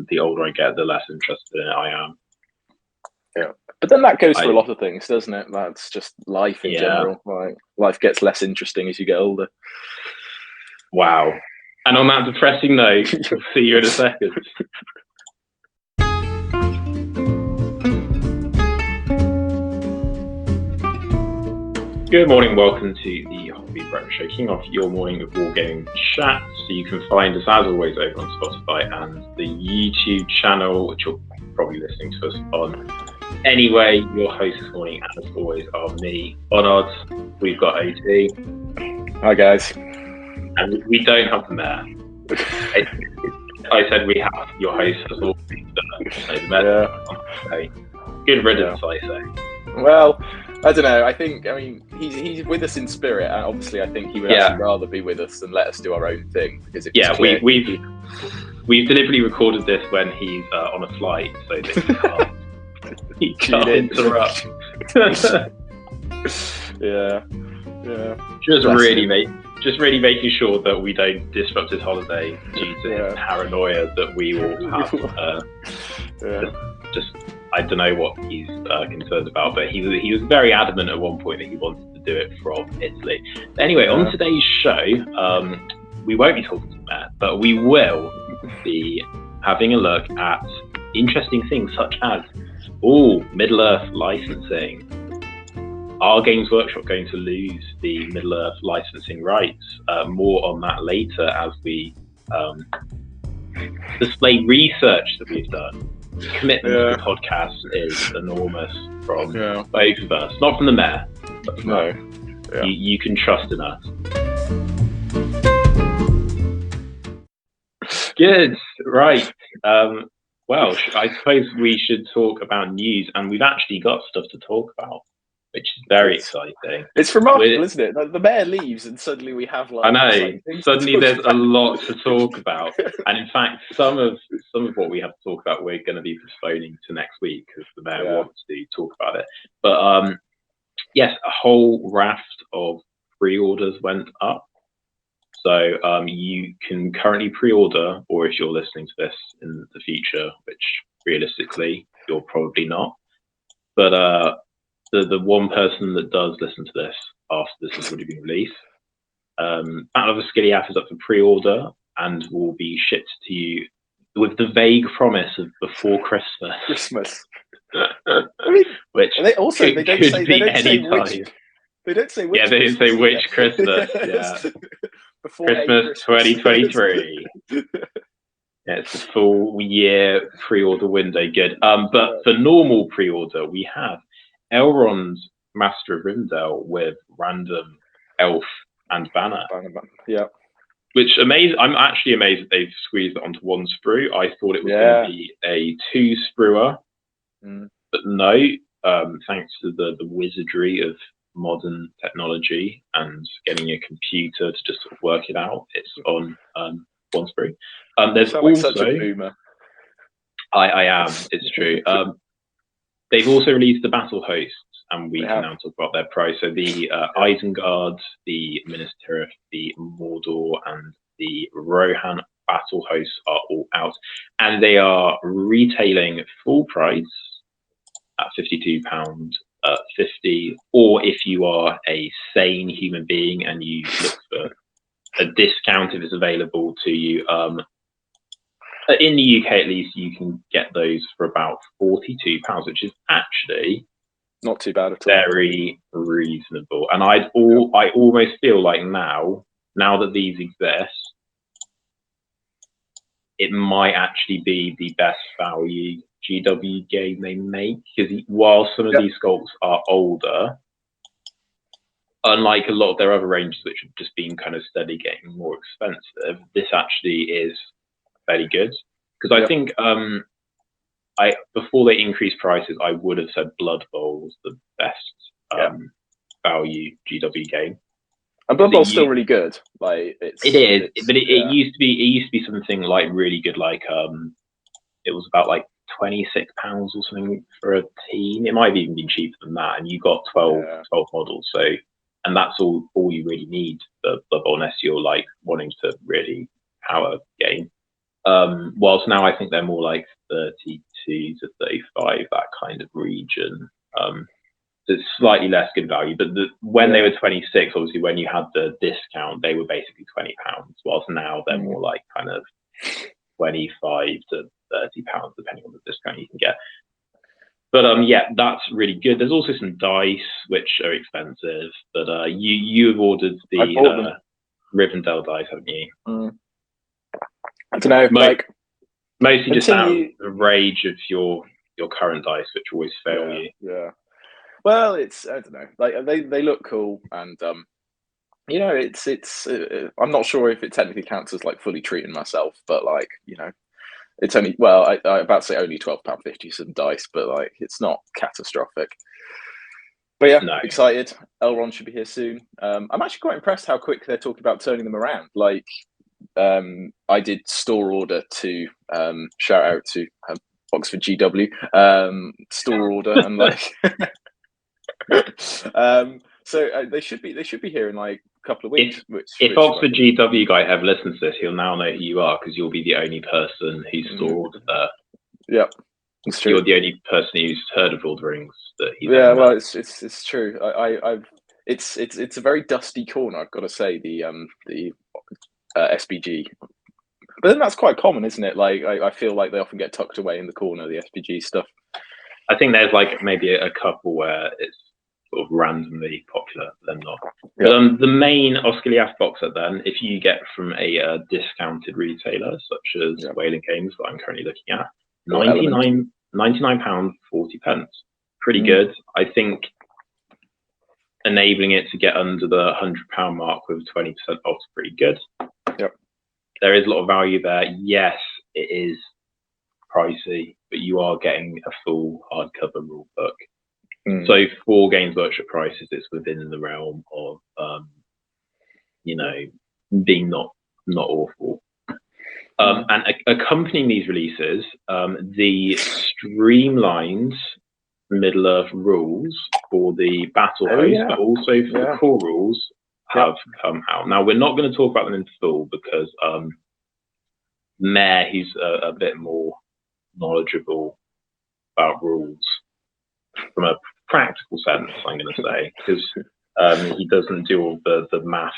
the older I get, the less interested in it I am. Yeah, but then that goes for a lot of things, doesn't it? That's just life in general. Like, life gets less interesting as you get older. Wow. And on that depressing note, we'll see you in a second. Good morning, welcome to the Hobby Breakfast Show, kicking off your morning of wargaming chat. So you can find us as always over on Spotify and the YouTube channel, which you're probably listening to us on. Anyway, your host this morning, as always, are me, Onod. We've got OT. Hi guys. And we don't have them there. I said we have your host as always. Good riddance, I say. Well, I don't know. I mean, he's with us in spirit, and obviously, I think he would actually rather be with us than let us do our own thing. Because we've deliberately recorded this when he's on a flight, so that he can't interrupt. yeah. Just really making sure that we don't disrupt his holiday due to his paranoia that we will have. I don't know what he's concerned about, but he was very adamant at one point that he wanted to do it from Italy. But anyway, on today's show, we won't be talking to Matt, but we will be having a look at interesting things such as Middle-earth licensing. Are Games Workshop going to lose the Middle-earth licensing rights? More on that later as we display research that we've done. The commitment to the podcast is enormous from both of us. Not from the mayor, but from us. You can trust in us. Good. Right. Well, I suppose we should talk about news, and we've actually got stuff to talk about, which is very exciting. It's remarkable, isn't it? Like, the mayor leaves, and suddenly we have I know. Suddenly there's a lot to talk about, and in fact, some of what we have to talk about, we're going to be postponing to next week because the mayor wants to talk about it. But yes, a whole raft of pre-orders went up. So you can currently pre-order, or if you're listening to this in the future, which realistically you're probably not, but the one person that does listen to this after this has already been released, Battle of the Skiliath is up for pre-order and will be shipped to you with the vague promise of before Christmas. I mean, which they don't say any time. They don't say which. Yeah, they didn't say which Christmas. Yeah, before Christmas 2023. It's the full year pre-order window. Good. But for normal pre-order, we have Elrond's Master of Rivendell with random elf and banner. Yeah. Which I'm actually amazed that they've squeezed it onto one sprue. I thought it was going to be a 2-spruer, but no. Thanks to the wizardry of modern technology and getting a computer to just sort of work it out, it's on one sprue. There's also such a boomer. I am. It's true. They've also released the battle hosts, and we can now talk about their price. So the Isengard, the Minas Tirith, the Mordor, and the Rohan battle hosts are all out, and they are retailing full price at £52.50. Or if you are a sane human being and you look for a discount if it's available to you, in the UK at least, you can get those for about £42, which is actually not too bad at all. Very reasonable. And I almost feel like now that these exist, it might actually be the best value GW game they make, because while some of these sculpts are older, unlike a lot of their other ranges which have just been kind of steadily getting more expensive, this actually is fairly good. Because I think before they increased prices, I would have said Blood Bowl was the best value GW game. And Blood Bowl's still really good. Like it used to be something like really good. Like it was about like £26 or something for a team. It might have even been cheaper than that, and you got 12 models. So, and that's all you really need for Blood Bowl, unless you're like wanting to really power game. Whilst now I think they're more like 32 to 35, that kind of region. It's slightly less good value, but when they were 26, obviously when you had the discount, they were basically £20. Whilst now they're more like kind of 25 to £30, depending on the discount you can get. But yeah, that's really good. There's also some dice which are expensive, but you have ordered the Rivendell dice, haven't you? I don't know, mostly just out of the rage of your current dice, which always fail you. Yeah. Well, I don't know. Like they look cool, and you know, it's. I'm not sure if it technically counts as like fully treating myself, but like, you know, it's only, well, I about to say only £12.50 some dice, but like it's not catastrophic. But yeah, excited. Elrond should be here soon. I'm actually quite impressed how quick they're talking about turning them around. Like, I did store order to shout out to Oxford GW store order, and like so they should be here in like a couple of weeks. If Oxford GW guy ever listens to this, he'll now know who you are, because you'll be the only person who's store ordered there. Yeah, it's true. You're the only person who's heard of Lord of the Rings that he's well, it's true. It's a very dusty corner, I've got to say, the SBG. But then that's quite common, isn't it? Like I feel like they often get tucked away in the corner, the SBG stuff. I think there's like maybe a couple where it's sort of randomly popular, but then not. Yep. But the main Oscar Liaf box set, then, if you get from a discounted retailer such as Whaling Games, that I'm currently looking at, £99, 40 pence. Pretty good. I think enabling it to get under the £100 mark with 20% off is pretty good. Yep. There is a lot of value there. Yes, it is pricey, but you are getting a full hardcover rule book. So for Games Workshop prices, it's within the realm of you know, being not awful. And accompanying these releases, the streamlined Middle-earth rules for the battle host, but also for the core rules, have come out. Now, we're not going to talk about them in full because Mayor, he's a bit more knowledgeable about rules from a practical sense, I'm going to say, because he doesn't do all the math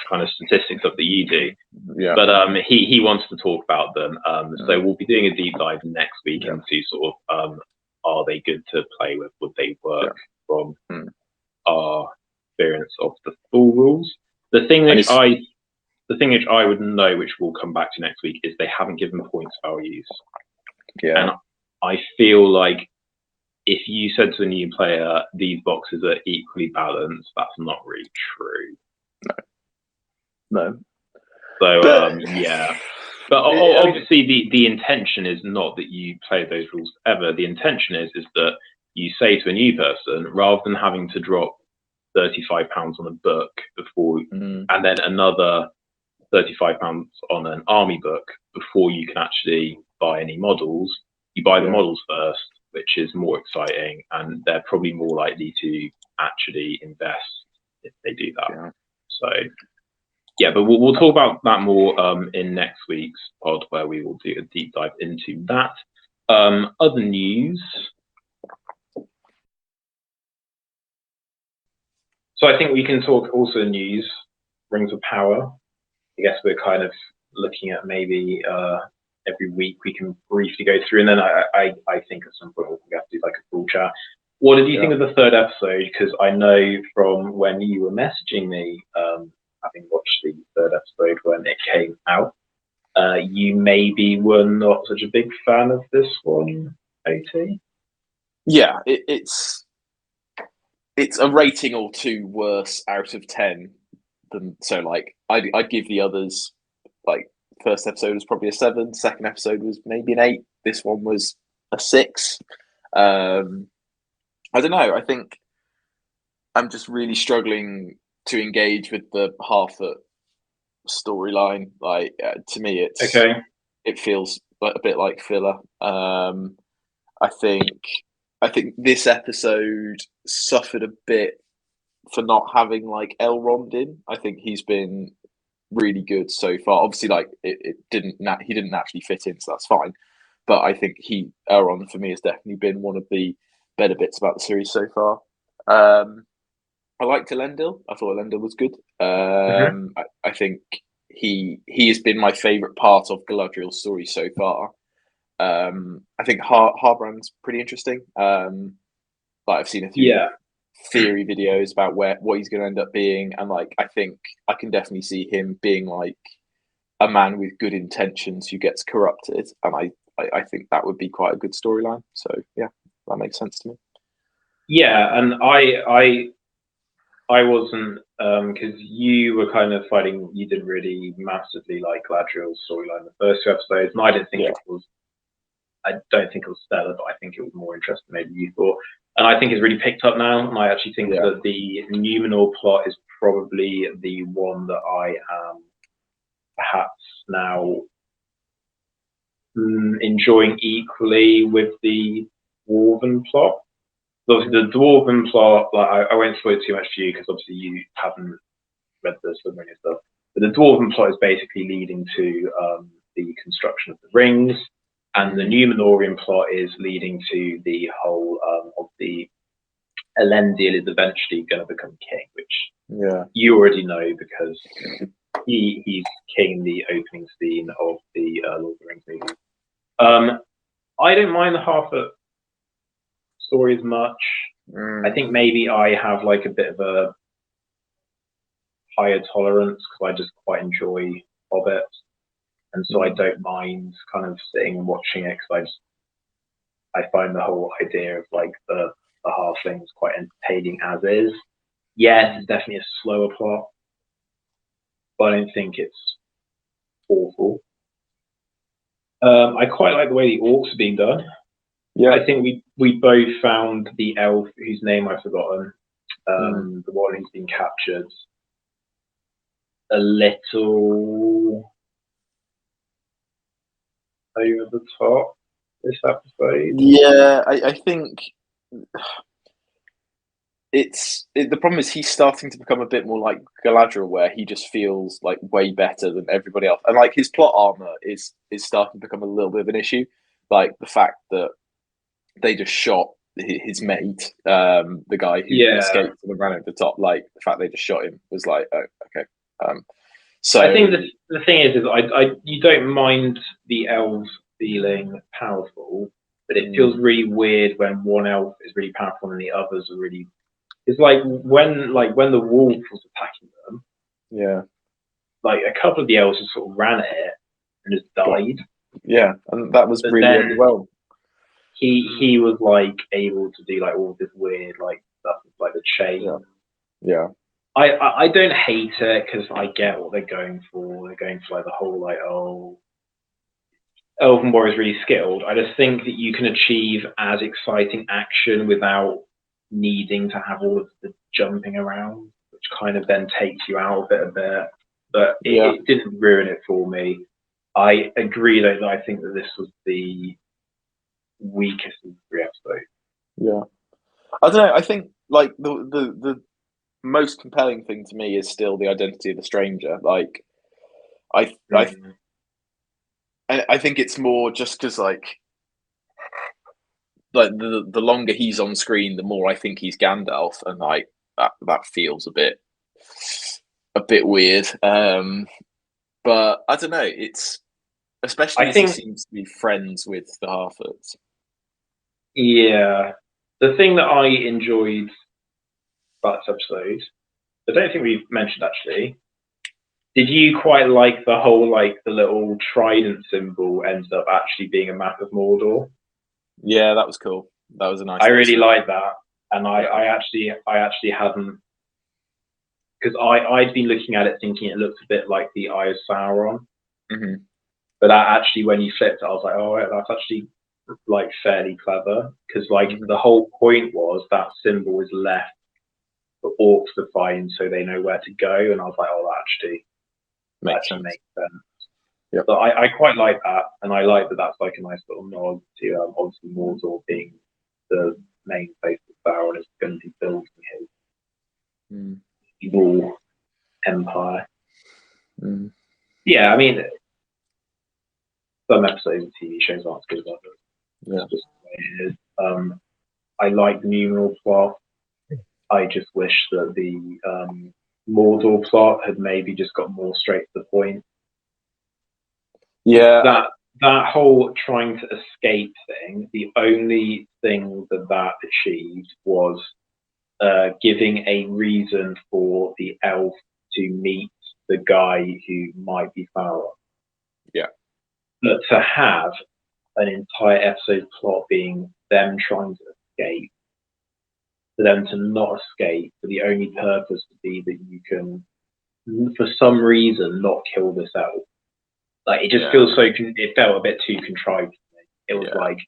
kind of statistics stuff that you do. Yeah. But he wants to talk about them. So we'll be doing a deep dive next week into sort of are they good to play with? Would they work from our experience of the full rules? The thing which I would know, which we'll come back to next week, is they haven't given points values. Yeah. And I feel like if you said to a new player these boxes are equally balanced, that's not really true. No. So yeah. But obviously the intention is not that you play those rules ever. The intention is that you say to a new person, rather than having to drop £35 on a book before and then another £35 on an army book before you can actually buy any models, you buy the models first, which is more exciting, and they're probably more likely to actually invest if they do that. Yeah. So yeah, but we'll talk about that more in next week's pod, where we will do a deep dive into that. Other news. So I think we can talk also news, Rings of Power. I guess we're kind of looking at maybe every week we can briefly go through, and then I think at some point we'll have to do like a full chat. What did you think of the third episode? Because I know from when you were messaging me, having watched the third episode when it came out, you maybe were not such a big fan of this one, OT? Yeah, it's a rating or two worse out of 10 than, so like I'd give the others, like, first episode was probably a 7, second episode was maybe an 8, this one was a 6. I don't know, I think I'm just really struggling to engage with the Harfoot storyline. Like, to me, it feels like a bit like filler. I think this episode suffered a bit for not having like Elrond in. I think he's been really good so far. Obviously, like it didn't he didn't naturally fit in, so that's fine. But I think Elrond for me has definitely been one of the better bits about the series so far. I liked Elendil. I thought Elendil was good. I think he has been my favourite part of Galadriel's story so far. I think Harbrand's pretty interesting. Like I've seen a few theory videos about what he's going to end up being, and like I think I can definitely see him being like a man with good intentions who gets corrupted, and I think that would be quite a good storyline. So yeah, that makes sense to me. Yeah, and I wasn't because you were kind of fighting. You didn't really massively like Galadriel's storyline the first 2 episodes, and I didn't think it was. I don't think it was stellar, but I think it was more interesting maybe you thought. And I think it's really picked up now, and I actually think that the Numenor plot is probably the one that I am perhaps now enjoying equally with the Dwarven plot. Obviously, the Dwarven plot, like I won't spoil it too much to you because obviously you haven't read the Silmarillion stuff. But the Dwarven plot is basically leading to the construction of the rings, and the Numenorian plot is leading to the whole of the Elendil is eventually going to become king, which you already know because he's king in the opening scene of the Lord of the Rings movie. I don't mind the Harfoot story as much. I think maybe I have like a bit of a higher tolerance because I just quite enjoy Hobbit, and so I don't mind kind of sitting and watching it because I find the whole idea of like the halflings quite entertaining as is. Yes, it's definitely a slower plot, but I don't think it's awful. I quite like the way the orcs are being done. Yeah, I think we both found the elf whose name I've forgotten, the one who's been captured, a little over the top this episode. Yeah, I think the problem is he's starting to become a bit more like Galadriel, where he just feels like way better than everybody else, and like his plot armor is starting to become a little bit of an issue. Like the fact that they just shot his mate, the guy who escaped and ran over the top. Like the fact they just shot him was like, oh, okay. So I think the thing is you don't mind the elves feeling powerful, but it feels really weird when one elf is really powerful and the others are really. It's like when the wolf was attacking them. Yeah. Like a couple of the elves just sort of ran at it and just died. Yeah, and that was really well. He was like able to do like all this weird like stuff like the chain. Yeah. I don't hate it because I get what they're going for. They're going for like the whole like Elven Warrior is really skilled. I just think that you can achieve as exciting action without needing to have all of the jumping around, which kind of then takes you out of it a bit. But it didn't ruin it for me. I agree though that I think that this was the weakest of the 3 episodes. Yeah, I don't know. I think like the most compelling thing to me is still the identity of the stranger. Like, I think it's more just because like the longer he's on screen, the more I think he's Gandalf, and like that feels a bit weird. But I don't know. It's especially as he seems to be friends with the Harfoots. Yeah, the thing that I enjoyed about this episode, I don't think we've mentioned actually. Did you quite like the whole like the little trident symbol ends up actually being a map of Mordor? Yeah, that was cool. That was a nice. I really like that, and I actually hadn't, because I'd been looking at it thinking it looked a bit like the Eye of Sauron, but that actually when you flipped it, I was like, oh, that's actually like fairly clever, because like the whole point was that symbol is left for orcs to find so they know where to go, and I was like, oh, that actually makes sense. Yep. So I quite like that, and I like that that's like a nice little nod to obviously Mordor being the main place that Sauron is going to be building his evil empire. Yeah, I mean, some episodes of TV shows aren't as good as others. Yeah. Just the way it is. I like the numeral plot. I just wish that the Mordor plot had maybe just got more straight to the point. Yeah. That whole trying to escape thing, the only thing that achieved was giving a reason for the elf to meet the guy who might be Sauron. Yeah. But to have an entire episode plot being them trying to escape, for them to not escape, for the only purpose to be that you can, for some reason, not kill this elf. Like, it just feels so. It felt a bit too contrived. It was like,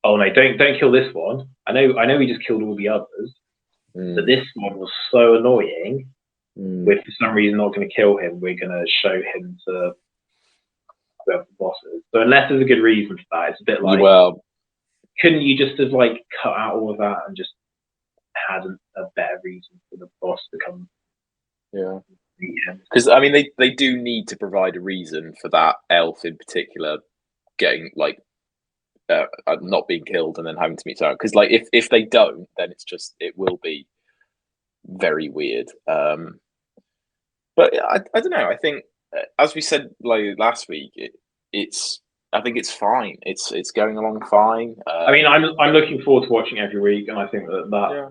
oh no, don't kill this one. I know, we just killed all the others, but this one was so annoying. We're for some reason not going to kill him. We're going to show him to the bosses. So unless there's a good reason for that, it's a bit like, couldn't you just have like cut out all of that and just had a better reason for the boss to come? Yeah. Because I mean, they do need to provide a reason for that elf in particular getting like not being killed and then having to meet Sauron. Because like if they don't, then it will be very weird. But I don't know. I think as we said like last week, I think it's fine. It's going along fine. I mean, I'm looking forward to watching every week, and I think that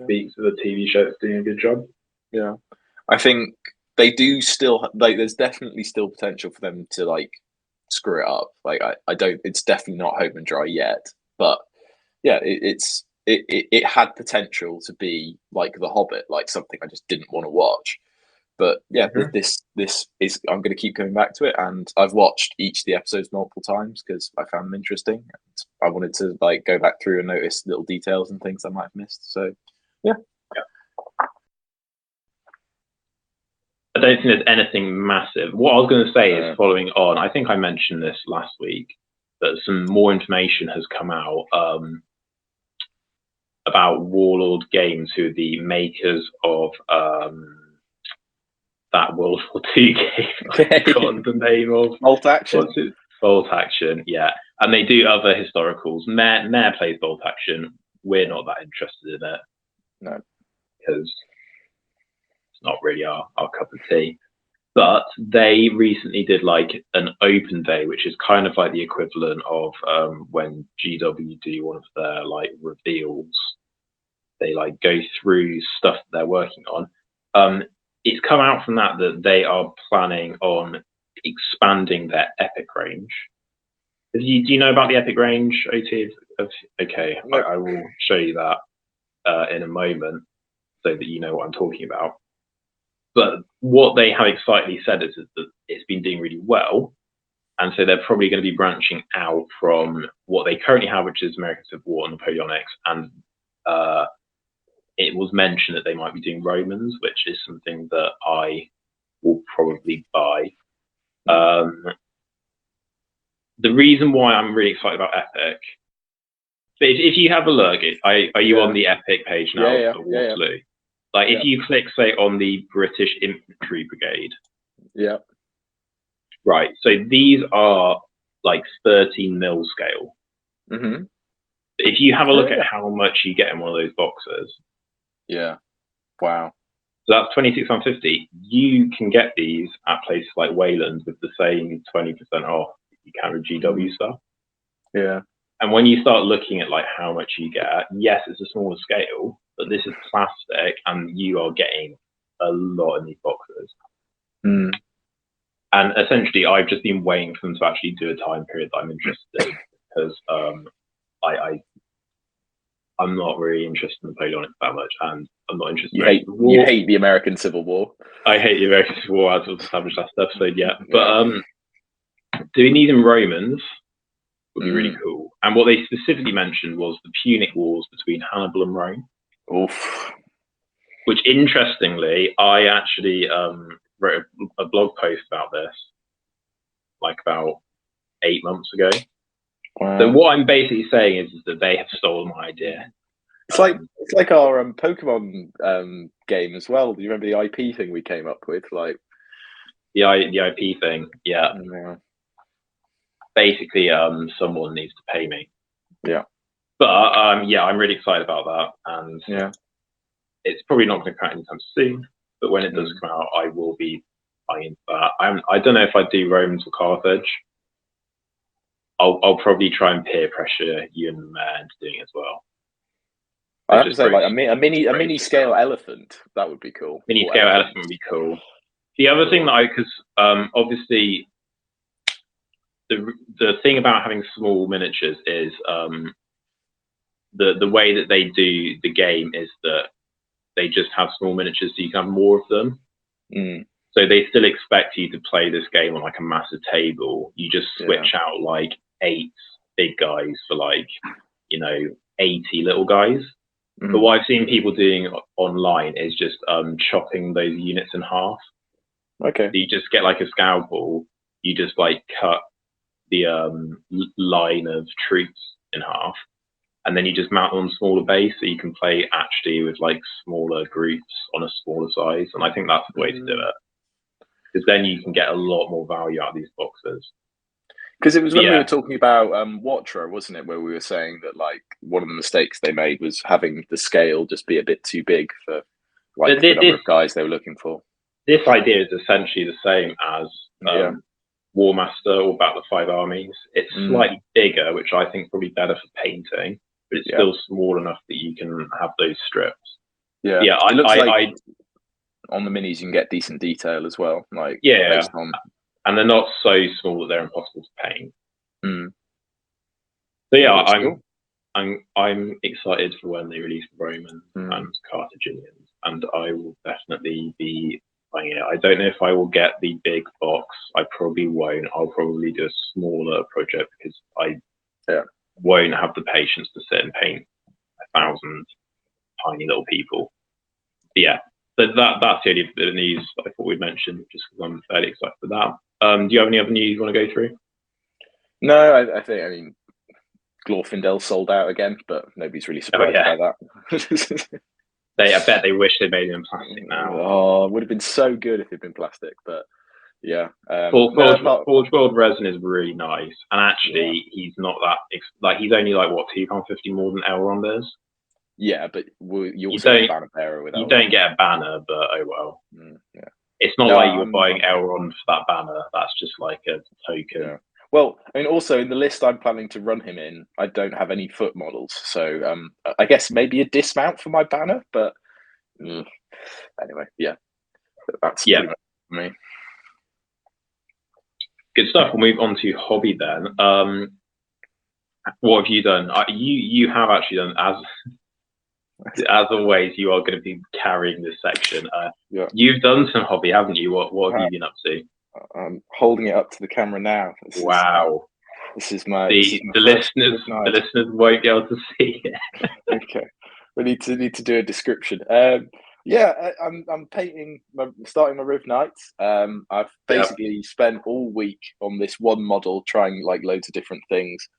speaks to the TV show that's doing a good job. Yeah. I think they do still like. There's definitely still potential for them to like screw it up. Like I don't. It's definitely not home and dry yet. But yeah, it had potential to be like The Hobbit, like something I just didn't want to watch. But yeah, this is. I'm going to keep coming back to it, and I've watched each of the episodes multiple times because I found them interesting. And I wanted to like go back through and notice little details and things I might have missed. So yeah. I don't think there's anything massive. What I was going to say is following on. I think I mentioned this last week that some more information has come out about Warlord Games, who are the makers of that World War II game. I've forgotten the name of Bolt Action. What's it? Bolt Action, yeah. And they do other historicals. Mayor plays Bolt Action. We're not that interested in it. No, because not really our cup of tea. But they recently did like an open day, which is kind of like the equivalent of when GW do one of their like reveals. They like go through stuff that they're working on. It's come out from that they are planning on expanding their Epic range. Do you know about the Epic range, OT? Okay, I will show you that in a moment so that you know what I'm talking about. But what they have excitedly said is that it's been doing really well. And so they're probably going to be branching out from what they currently have, which is American Civil War and Napoleonics. And it was mentioned that they might be doing Romans, which is something that I will probably buy. The reason why I'm really excited about Epic, if you have a look, are you on the Epic page now for Waterloo? Yeah. Like if you click, say, on the British Infantry Brigade. Yeah. Right. So these are like 13 mil scale. Mm-hmm. If you have a look at how much you get in one of those boxes. Yeah. Wow. So that's £26.50. You can get these at places like Wayland with the same 20% off you can with GW stuff. Yeah. And when you start looking at like how much you get, yes, it's a smaller scale, but this is plastic and you are getting a lot in these boxes. Mm. And essentially, I've just been waiting for them to actually do a time period that I'm interested in because I'm not really interested in Napoleonics that much, and I'm not interested in the war. You hate the American Civil War. I hate the American Civil War, as was established last episode, yeah. But doing these in Romans would be really cool. And what they specifically mentioned was the Punic Wars between Hannibal and Rome. Oof. Which, interestingly, I actually wrote a blog post about this, like about 8 months ago. Wow. So what I'm basically saying is that they have stolen my idea. It's like our Pokemon game as well. Do you remember the IP thing we came up with? Like, the IP thing. Yeah. Basically, someone needs to pay me. Yeah. But yeah, I'm really excited about that, and yeah, it's probably not going to come out anytime soon. But when it does come out, I will be buying into that. I don't know if I do Romans or Carthage. I'll probably try and peer pressure you and the mayor into doing it as well. I have to say, like a mini scale elephant, that would be cool. Mini scale elephant would be cool. The other thing that because obviously the thing about having small miniatures is the way that they do the game is that they just have small miniatures so you can have more of them. So they still expect you to play this game on like a massive table. You just switch out like 8 big guys for like 80 little guys. But what I've seen people doing online is just chopping those units in half. Okay. So you just get like a scalpel. You just like cut the line of troops in half, and then you just mount them on a smaller base, so you can play actually with like smaller groups on a smaller size. And I think that's the way to do it, because then you can get a lot more value out of these boxes. Because it was when we were talking about Watra, wasn't it, where we were saying that like one of the mistakes they made was having the scale just be a bit too big for like the number of guys they were looking for. This idea is essentially the same as War Master or Battle of 5 Armies. It's slightly bigger, which I think is probably better for painting, but it's still small enough that you can have those strips. Yeah, yeah. It looks like on the minis you can get decent detail as well. Like based on... and they're not so small that they're impossible to paint. So yeah, I'm excited for when they release Romans and Carthaginians, and I will definitely be buying it. I don't know if I will get the big box. I probably won't. I'll probably do a smaller project because I won't have the patience to sit and paint 1,000 tiny little people. But yeah, so that's the only bit of news I thought we'd mention, just because I'm fairly excited for that. Do you have any other news you want to go through? No, I think Glorfindel sold out again, but nobody's really surprised by that. I bet they wish they made them plastic now. Oh, it would have been so good if it'd been plastic, but yeah. Forge World resin is really nice, and actually, he's not that he's only like what £2.50 more than Elrond is. Yeah, but you also get a banner bearer with Elrond. You don't get a banner, but oh well. It's not like you're buying Elrond for that banner. That's just like a token. Yeah. Well, I mean, also in the list I'm planning to run him in, I don't have any foot models, so I guess maybe a dismount for my banner. But anyway, that's pretty much for me. Good stuff. We'll move on to hobby then. What have you done? You have actually done as always. You are going to be carrying this section. You've done some hobby, haven't you? What have you been up to? I'm holding it up to the camera now. Wow. This is my the listeners won't be able to see it. Okay, we need to do a description. I'm painting, starting my Riv Knights. I've basically spent all week on this one model, trying like loads of different things.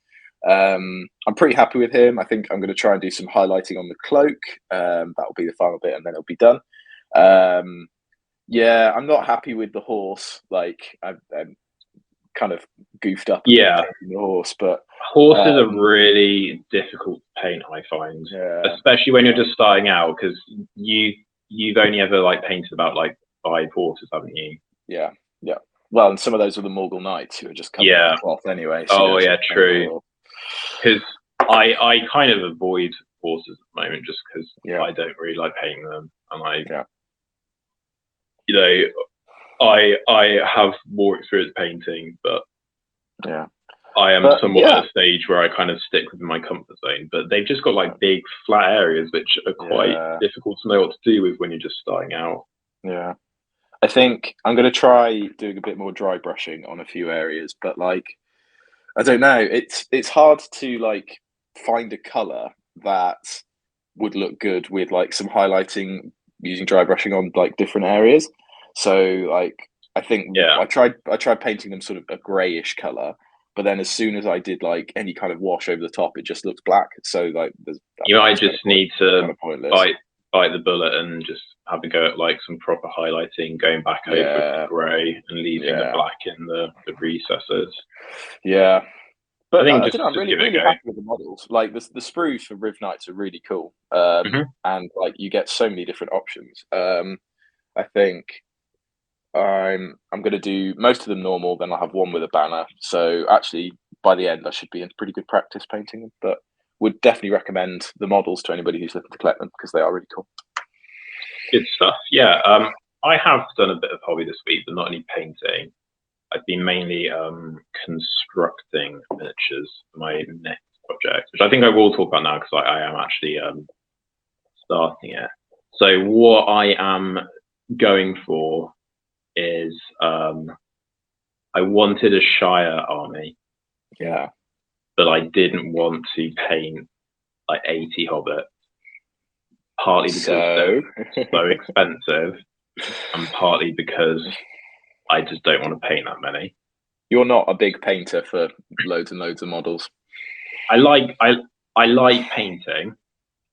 I'm pretty happy with him. I think I'm going to try and do some highlighting on the cloak. That'll be the final bit, and then it'll be done. I'm not happy with the horse. Like I'm kind of goofed up. The horse, but horses are really difficult to paint. I find, especially when you're just starting out, because you've only ever like painted about like 5 horses, haven't you? Yeah. Well, and some of those are the Morgul Knights who are just coming off anyway. So true. Because I kind of avoid horses at the moment just because I don't really like painting them, and I have more experience painting, but I am somewhat at a stage where I kind of stick within my comfort zone. But they've just got like big flat areas which are quite difficult to know what to do with when you're just starting out. Yeah, I think I'm going to try doing a bit more dry brushing on a few areas, but like I don't know, it's hard to like find a color that would look good with like some highlighting using dry brushing on like different areas. So like I think I tried painting them sort of a grayish color, but then as soon as I did like any kind of wash over the top, it just looks black. So like you might just need to bite the bullet and just have a go at like some proper highlighting, going back over the grey and leaving the black in the recesses. Yeah. But I think don't know, I'm really happy with the models. Like the sprues for Riv Knights are really cool, and like you get so many different options. I think I'm going to do most of them normal, then I'll have one with a banner. So actually, by the end, I should be in pretty good practice painting them. But would definitely recommend the models to anybody who's looking to collect them because they are really cool. Good stuff. Yeah, I have done a bit of hobby this week, but not any painting. I've been mainly constructing miniatures for my next project, which I think I will talk about now because I am actually starting it. So what I am going for is I wanted a Shire army. Yeah. But I didn't want to paint like 80 hobbits. Partly because they're so expensive, and partly because I just don't want to paint that many. You're not a big painter for loads and loads of models. I like painting,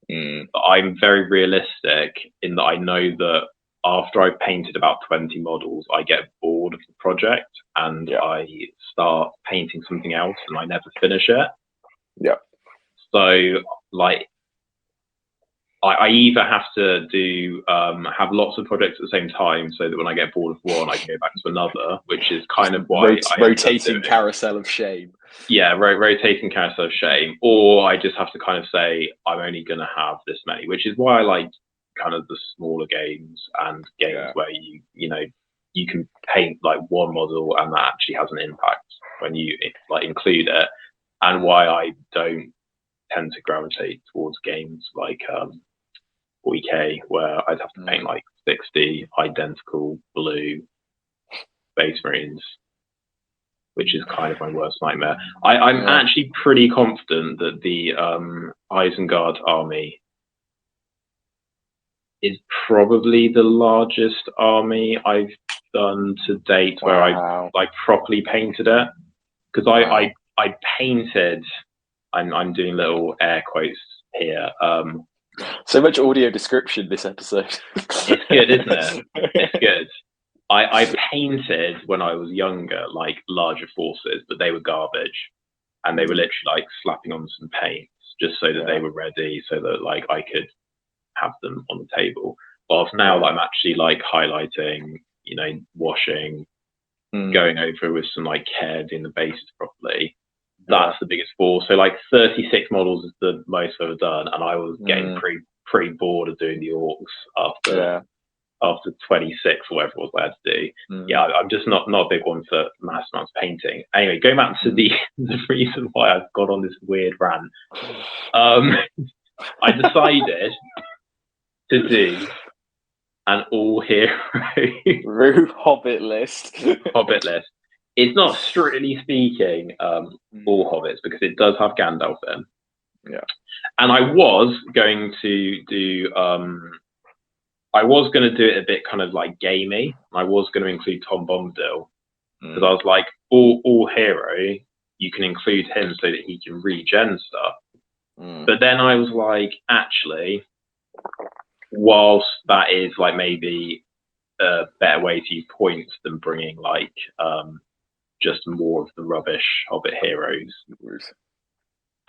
but I'm very realistic in that I know that after I've painted about 20 models, I get bored of the project and I start painting something else and I never finish it. Yeah. So like I either have to do have lots of projects at the same time so that when I get bored of one, I can go back to another, which is kind of why rotating carousel of shame. Yeah, rotating carousel of shame. Or I just have to kind of say I'm only going to have this many, which is why I like kind of the smaller games and games where you can paint like one model and that actually has an impact when you like include it, and why I don't tend to gravitate towards games like 40k where I'd have to paint like 60 identical blue Space Marines, which is kind of my worst nightmare. I'm actually pretty confident that the Isengard army is probably the largest army I've done to date where I like properly painted it, because I painted. I'm doing little air quotes here. So much audio description this episode. It's good, isn't it? It's good. I painted when I was younger, like larger forces, but they were garbage, and they were literally like slapping on some paints just so that they were ready, so that like I could have them on the table. Whilst now I'm actually like highlighting, washing, going over with some like care, doing the bases properly. That's the biggest force. So like 36 models is the most I've ever done, and I was getting pretty bored of doing the orcs after 26 or whatever it was I had to do. Yeah, I'm just not a big one for mass amounts of painting. Anyway, going back to the reason why I've got on this weird rant, I decided to do an all-hero Hobbit list. Hobbit list. It's not strictly speaking all hobbits because it does have Gandalf in. Yeah. And I was going to do it a bit kind of like gamey. I was going to include Tom Bombadil because I was like, all hero, you can include him so that he can regen stuff. But then I was like, actually, whilst that is like maybe a better way to use points than bringing like just more of the rubbish Hobbit heroes.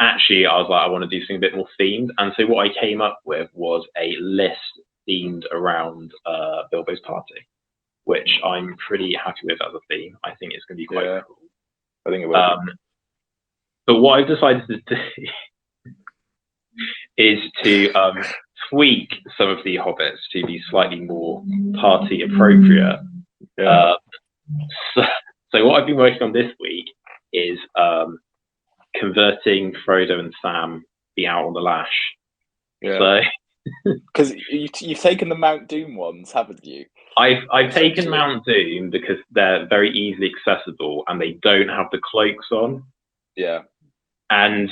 Actually, I was like, I want to do something a bit more themed. And so what I came up with was a list themed around Bilbo's party, which I'm pretty happy with as a theme. I think it's going to be quite cool. I think it will. But what I've decided to do is to tweak some of the hobbits to be slightly more party appropriate. So what I've been working on this week is converting Frodo and Sam be out on the lash. Yeah. Because you've taken the Mount Doom ones, haven't you? I've taken Mount Doom because they're very easily accessible and they don't have the cloaks on. Yeah. And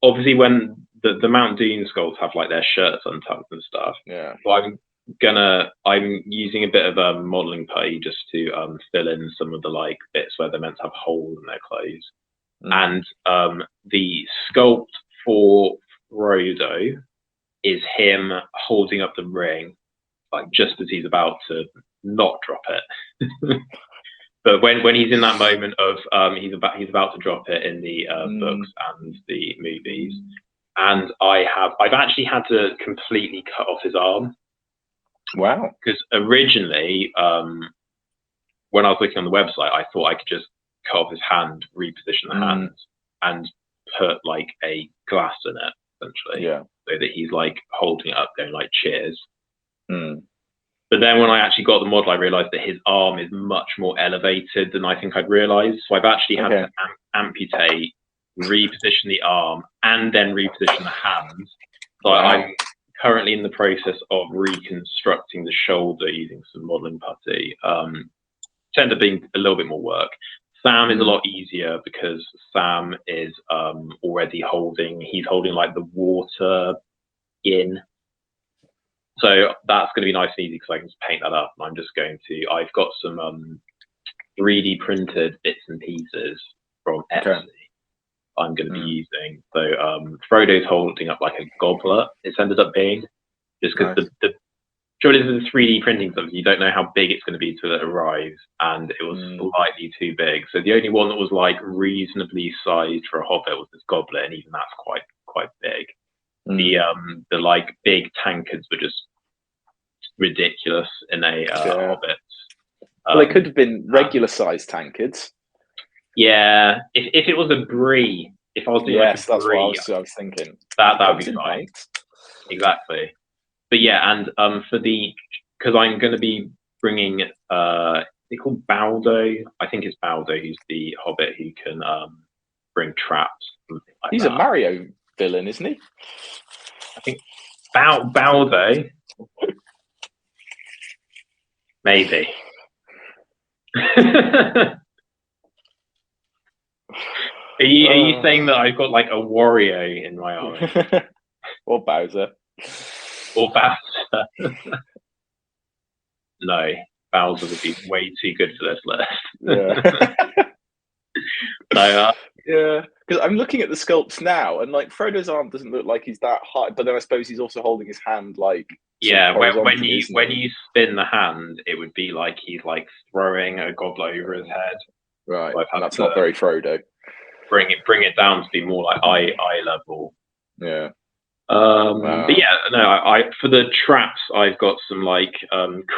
obviously when the Mount Doom skulls have like their shirts untucked and stuff. Yeah. So I'm using a bit of a modeling putty just to fill in some of the like bits where they're meant to have holes in their clothes. And the sculpt for Frodo is him holding up the ring, like just as he's about to not drop it. But when he's in that moment of he's about to drop it in the books and the movies, and I've actually had to completely cut off his arm. Wow. Because originally, when I was looking on the website, I thought I could just cut off his hand, reposition the hand, and put like a glass in it, essentially, so that he's like holding it up, going like cheers. But then when I actually got the model, I realized that his arm is much more elevated than I think I'd realized. So I've actually had to amputate, reposition the arm, and then reposition the hand. So I'm currently in the process of reconstructing the shoulder using some modeling putty. It's ended up being a little bit more work. Sam is a lot easier because Sam is already he's holding like the water in. So that's going to be nice and easy because I can just paint that up. And I'm just going to, I've got some 3D printed bits and pieces from Etsy I'm going to be using. So Frodo's holding up like a goblet, it's ended up being, just because surely the 3D printing stuff, you don't know how big it's going to be till it arrives, and it was slightly too big. So the only one that was like reasonably sized for a hobbit was this goblet, and even that's quite big. The like big tankards were just ridiculous in a hobbit. Well, they could have been regular sized tankards. Yeah, if it was a brie, if I was doing like a brie, that's what I was thinking. That would be fine. Exactly. But yeah, and because I'm going to be bringing they call Baldo. I think it's Baldo who's the hobbit who can bring traps. Like He's a Mario villain, isn't he? I think Baldo. Maybe. Are you saying that I've got like a Wario in my eye? Or Bowser? Or Bowser? No, Bowser would be way too good for this list. Yeah, because I'm looking at the sculpts now, and like Frodo's arm doesn't look like he's that high, but then I suppose he's also holding his hand like when you spin the hand, it would be like he's like throwing a goblet over his head. Right, so and that's not very Frodo. Bring it down to be more like eye level. Yeah. But yeah, no, for the traps, I've got some like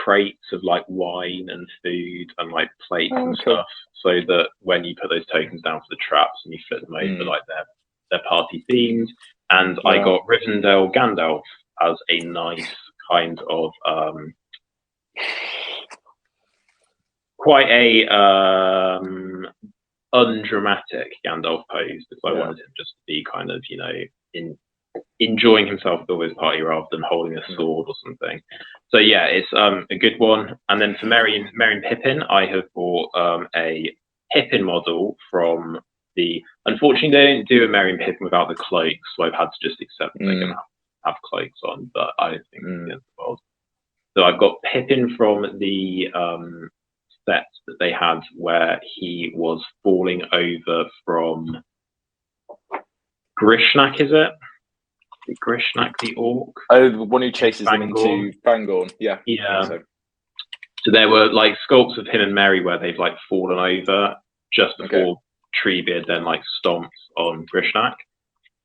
crates of like wine and food and like plates and stuff, so that when you put those tokens down for the traps and you flip them over, like they're party themed. And I got Rivendell Gandalf as a nice kind of quite a undramatic Gandalf pose, because I wanted him just to be kind of, you know, enjoying himself with all his party rather than holding a sword or something. So yeah, it's a good one. And then for Merry and Pippin, I have bought a Pippin model from unfortunately they don't do a Merry and Pippin without the cloaks, so I've had to just accept that they're going to have cloaks on, but I don't think it's against the world. So I've got Pippin from the set that they had where he was falling over from Grishnak, is it? Grishnak the orc? Oh, the one who chases him into Fangorn. Yeah. So there were like sculpts of him and Merry where they've like fallen over just before Treebeard then like stomps on Grishnak.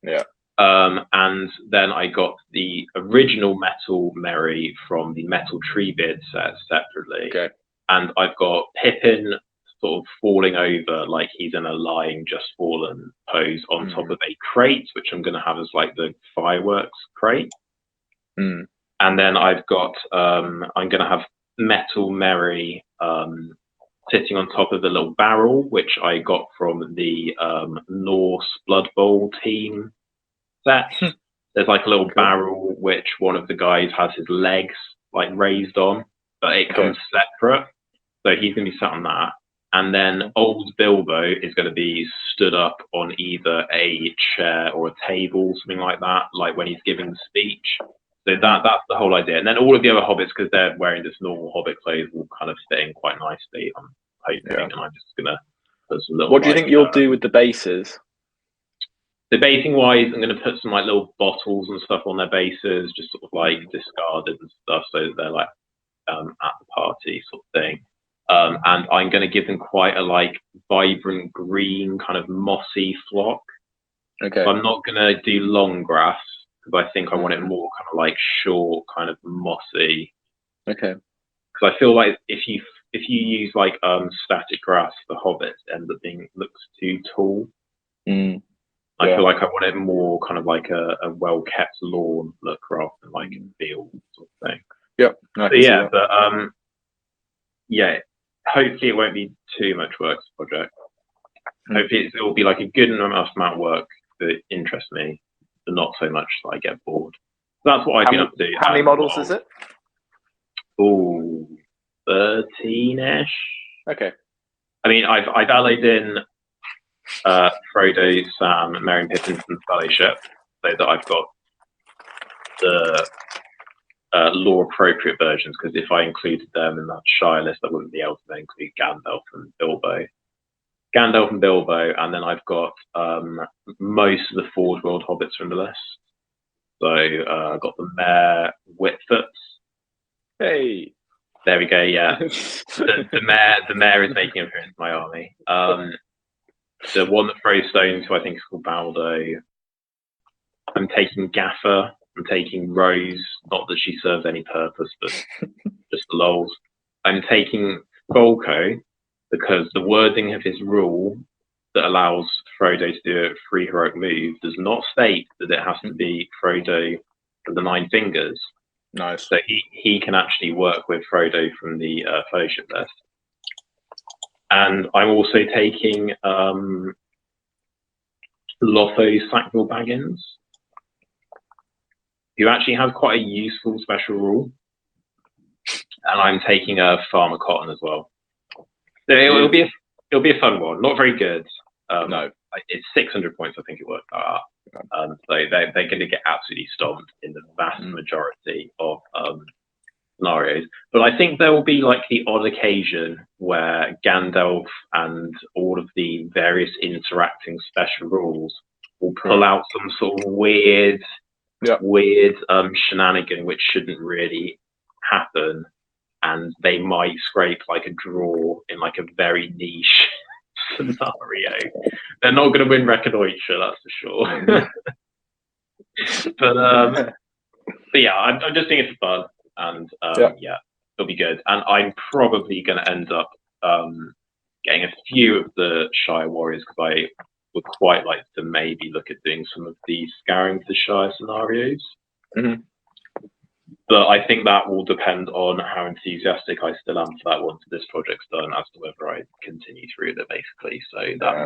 Yeah. And then I got the original metal Merry from the metal Treebeard set separately. Okay. And I've got Pippin sort of falling over like he's in a lying just fallen pose on top of a crate, which I'm going to have as like the fireworks crate. And then I've got I'm going to have metal Merry sitting on top of the little barrel, which I got from the Norse Blood Bowl team set. There's like a little barrel which one of the guys has his legs like raised on, but it comes separate, so he's going to be sat on that. And then old Bilbo is going to be stood up on either a chair or a table, something like that, like when he's giving the speech. So that's the whole idea. And then all of the other hobbits, because they're wearing this normal hobbit clothes, will kind of fit in quite nicely, I'm hoping. And I'm just going to put some little... What do you think you'll do with the bases? basing wise, I'm going to put some like little bottles and stuff on their bases, just sort of like discarded and stuff, so that they're like at the party sort of thing. And I'm going to give them quite a like vibrant green kind of mossy flock. Okay. So I'm not going to do long grass because I think I want it more kind of like short, kind of mossy. Okay. Because I feel like if you use like static grass for hobbits, it ends up looks too tall. I feel like I want it more kind of like a well kept lawn look rather than like a field sort of thing. Yep. Yeah, hopefully it won't be too much work this project. Hopefully it will be like a good enough amount of work that interests me, but not so much that I get bored. So that's what I've been up to. How many models is it? Oh, 13-ish. Okay. I mean, I've allied in Frodo, Sam, Merry and Pippin from the Fellowship, so that I've got the law appropriate versions, because if I included them in that Shire list, I wouldn't be able to then include Gandalf and Bilbo, and then I've got most of the Forge World hobbits from the list. So I've got the Mayor Whitfoot. Hey, there we go. Yeah, the mayor is making an appearance in my army. The one that throws stones, who I think is called Baldo. I'm taking Gaffer. I'm taking Rose. Not that she serves any purpose, but just the lols. I'm taking Volko because the wording of his rule that allows Frodo to do a free heroic move does not state that it has to be Frodo with the 9 fingers. Nice. So he can actually work with Frodo from the Fellowship list. And I'm also taking Lotho Sackville Baggins, who actually has quite a useful special rule. And I'm taking a Farmer Cotton as well. So it'll be a fun one. Not very good. No, it's 600 points. I think it worked out. So they're going to get absolutely stomped in the vast majority of scenarios. But I think there will be like the odd occasion where Gandalf and all of the various interacting special rules will pull out some sort of weird shenanigan which shouldn't really happen, and they might scrape like a draw in like a very niche scenario. They're not going to win Reconnoitre, that's for sure. but yeah, I'm just doing it for fun, and yeah, it'll be good. And I'm probably going to end up getting a few of the Shire Warriors, because I would quite like to maybe look at doing some of the Scouring the Shire scenarios. But I think that will depend on how enthusiastic I still am for that once this project's done, as to whether I continue through it, basically. So that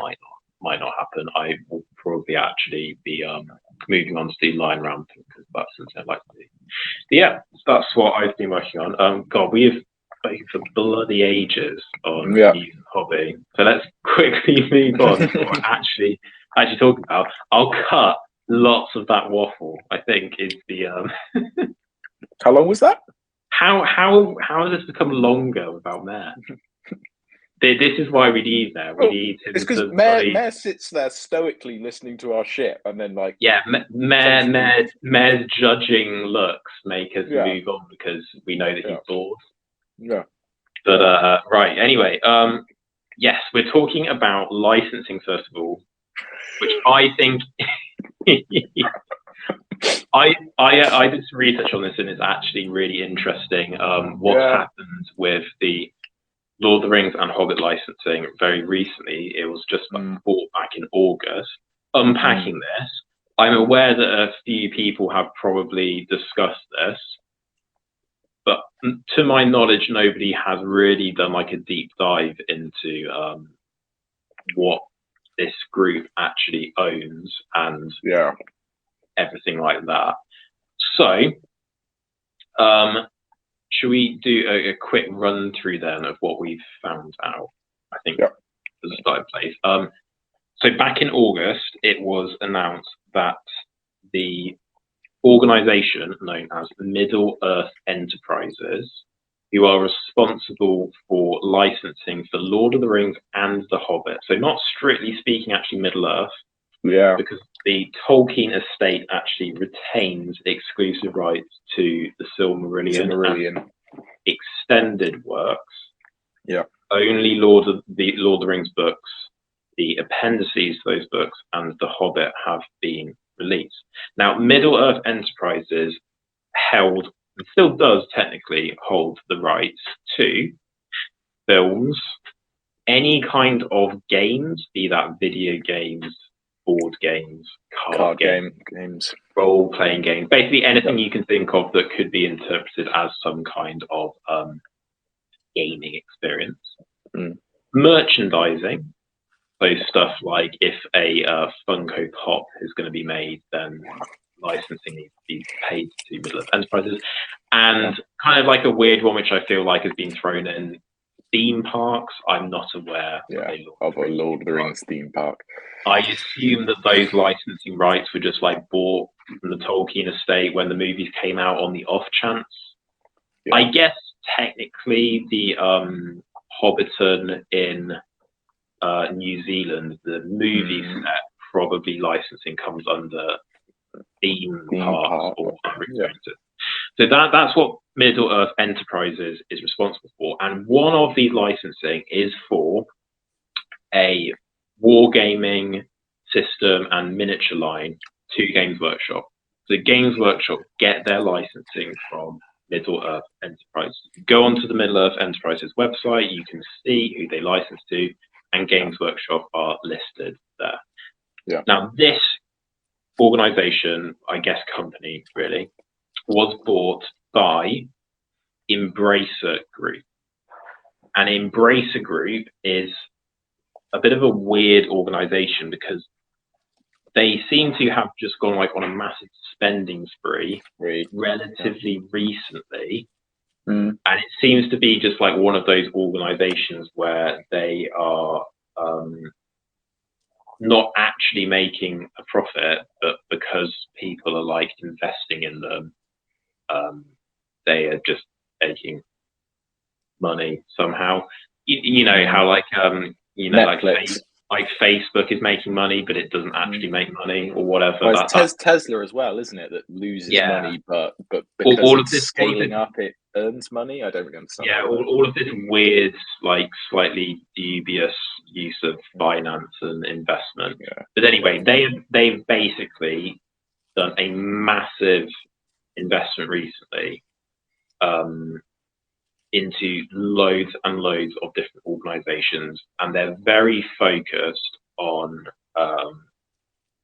might not happen. I will probably actually be moving on to do line ramping, because that's something I'd like to do. But yeah, that's what I've been working on. God, we have spoken for bloody ages on news and hobby. So let's quickly move on to what we're actually talking about. I'll cut lots of that waffle, I think, is the How long was that? How has this become longer without Mayor? This is why we need Mayor. We need him. It's because Mayor sits there stoically listening to our shit, and then like Mayor's judging looks make us move on, because we know that he's bored. Yeah. But right. Anyway, yes, we're talking about licensing first of all, which I think. I did some research on this, and it's actually really interesting. What's happened with the Lord of the Rings and Hobbit licensing very recently? It was just bought back in August. Unpacking this, I'm aware that a few people have probably discussed this, but to my knowledge, nobody has really done like a deep dive into what this group actually owns and everything like that. So, should we do a quick run through then of what we've found out? I think as a starting place. So back in August, it was announced that the organization known as Middle Earth Enterprises, who are responsible for licensing for Lord of the Rings and The Hobbit, so not strictly speaking actually Middle Earth, Yeah. Because the Tolkien estate actually retains exclusive rights to the Silmarillion and extended works. Yeah. Only Lord of the Rings books, the appendices to those books, and The Hobbit have been released. Now, Middle-earth Enterprises held, and still does technically hold, the rights to films, any kind of games, be that video games, board games, card games, role-playing games, basically anything you can think of that could be interpreted as some kind of gaming experience. Merchandising, so stuff like if a Funko Pop is going to be made, then licensing needs to be paid to Middle-earth Enterprises. And kind of like a weird one, which I feel like has been thrown in, theme parks. I'm not aware of a Lord of the Rings theme park. I assume that those licensing rights were just like bought from the Tolkien estate when the movies came out on the off chance. I guess technically the Hobbiton in New Zealand, the movie set, probably licensing comes under theme parks or other experiences. So that's what Middle-earth Enterprises is responsible for. And one of these licensing is for a wargaming system and miniature line to Games Workshop. So Games Workshop get their licensing from Middle-earth Enterprises. Go onto the Middle-earth Enterprises website, you can see who they license to, and Games Workshop are listed there. Yeah. Now, this organization, I guess company really, was bought by Embracer Group. And Embracer Group is a bit of a weird organization because they seem to have just gone like on a massive spending spree relatively recently. And it seems to be just like one of those organizations where they are not actually making a profit, but because people are like investing in them, they are just making money somehow. You know how like like Facebook is making money, but it doesn't actually make money or whatever. Well, it's Tesla as well, isn't it? That loses money, but because all it's scaling up, it earns money. I don't really understand. Yeah, all of this weird, like slightly dubious use of finance and investment. But anyway, they've basically done a massive investment recently into loads and loads of different organizations, and they're very focused on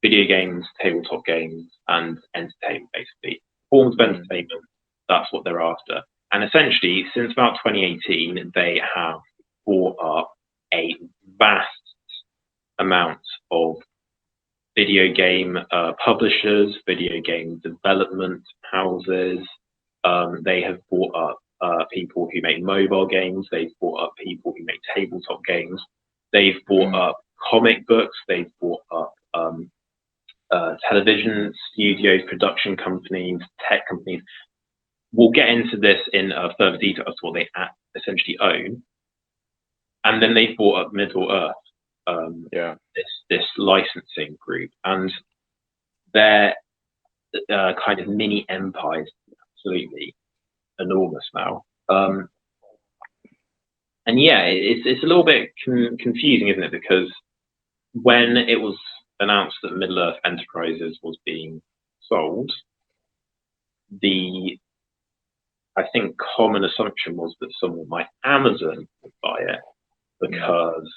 video games, tabletop games, and entertainment, basically. Forms of entertainment, that's what they're after. And essentially, since about 2018, they have bought up a vast amount of video game publishers, video game development houses. They have bought up people who make mobile games. They've bought up people who make tabletop games. They've bought up comic books. They've bought up television studios, production companies, tech companies. We'll get into this in further detail as to what they essentially own. And then they've bought up Middle-earth, this licensing group, and they're kind of mini empires, absolutely enormous now. And yeah, it's a little bit confusing, isn't it? Because when it was announced that Middle-earth Enterprises was being sold, I think common assumption was that someone like Amazon would buy it because